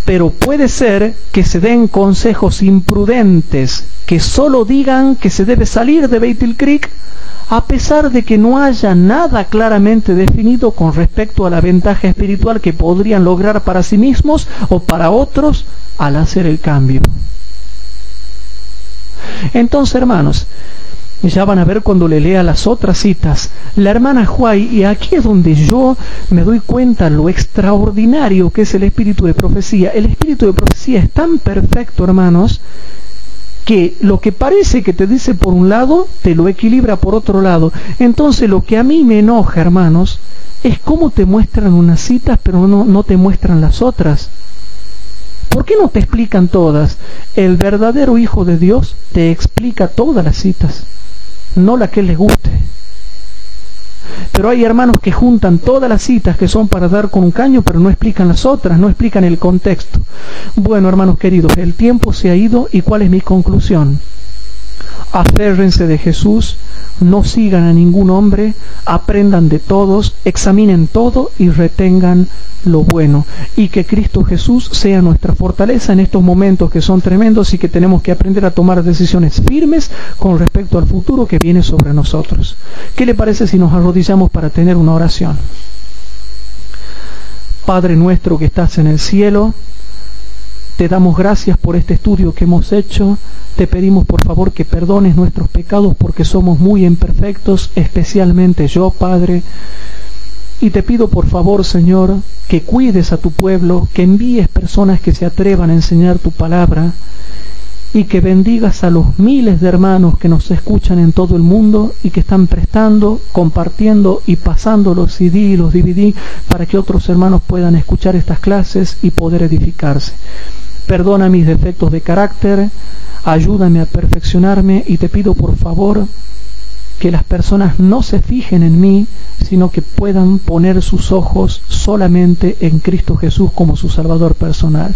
Pero puede ser que se den consejos imprudentes, que solo digan que se debe salir de Beit el Creek, a pesar de que no haya nada claramente definido con respecto a la ventaja espiritual que podrían lograr para sí mismos o para otros al hacer el cambio. Entonces, hermanos, ya van a ver cuando le lea las otras citas, la hermana Huay, y aquí es donde yo me doy cuenta lo extraordinario que es el espíritu de profecía. El espíritu de profecía es tan perfecto, hermanos, que lo que parece que te dice por un lado, te lo equilibra por otro lado. Entonces lo que a mí me enoja, hermanos, es cómo te muestran unas citas, pero no te muestran las otras. ¿Por qué no te explican todas? El verdadero Hijo de Dios te explica todas las citas, no la que les guste. Pero hay hermanos que juntan todas las citas que son para dar con un caño, pero no explican las otras, no explican el contexto. Bueno, hermanos queridos, el tiempo se ha ido, y ¿cuál es mi conclusión? Aférrense de Jesús, no sigan a ningún hombre, aprendan de todos, examinen todo y retengan lo bueno, y que Cristo Jesús sea nuestra fortaleza en estos momentos que son tremendos y que tenemos que aprender a tomar decisiones firmes con respecto al futuro que viene sobre nosotros. ¿Qué le parece si nos arrodillamos para tener una oración? Padre nuestro que estás en el cielo, te damos gracias por este estudio que hemos hecho. Te pedimos por favor que perdones nuestros pecados porque somos muy imperfectos, especialmente yo, Padre. Y te pido por favor, Señor, que cuides a tu pueblo, que envíes personas que se atrevan a enseñar tu palabra, y que bendigas a los miles de hermanos que nos escuchan en todo el mundo y que están prestando, compartiendo y pasando los CD y los DVD para que otros hermanos puedan escuchar estas clases y poder edificarse. Perdona mis defectos de carácter, ayúdame a perfeccionarme, y te pido por favor que las personas no se fijen en mí, sino que puedan poner sus ojos solamente en Cristo Jesús como su Salvador personal.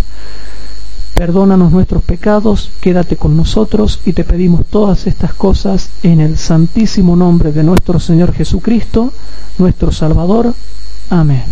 Perdónanos nuestros pecados, quédate con nosotros, y te pedimos todas estas cosas en el santísimo nombre de nuestro Señor Jesucristo, nuestro Salvador. Amén.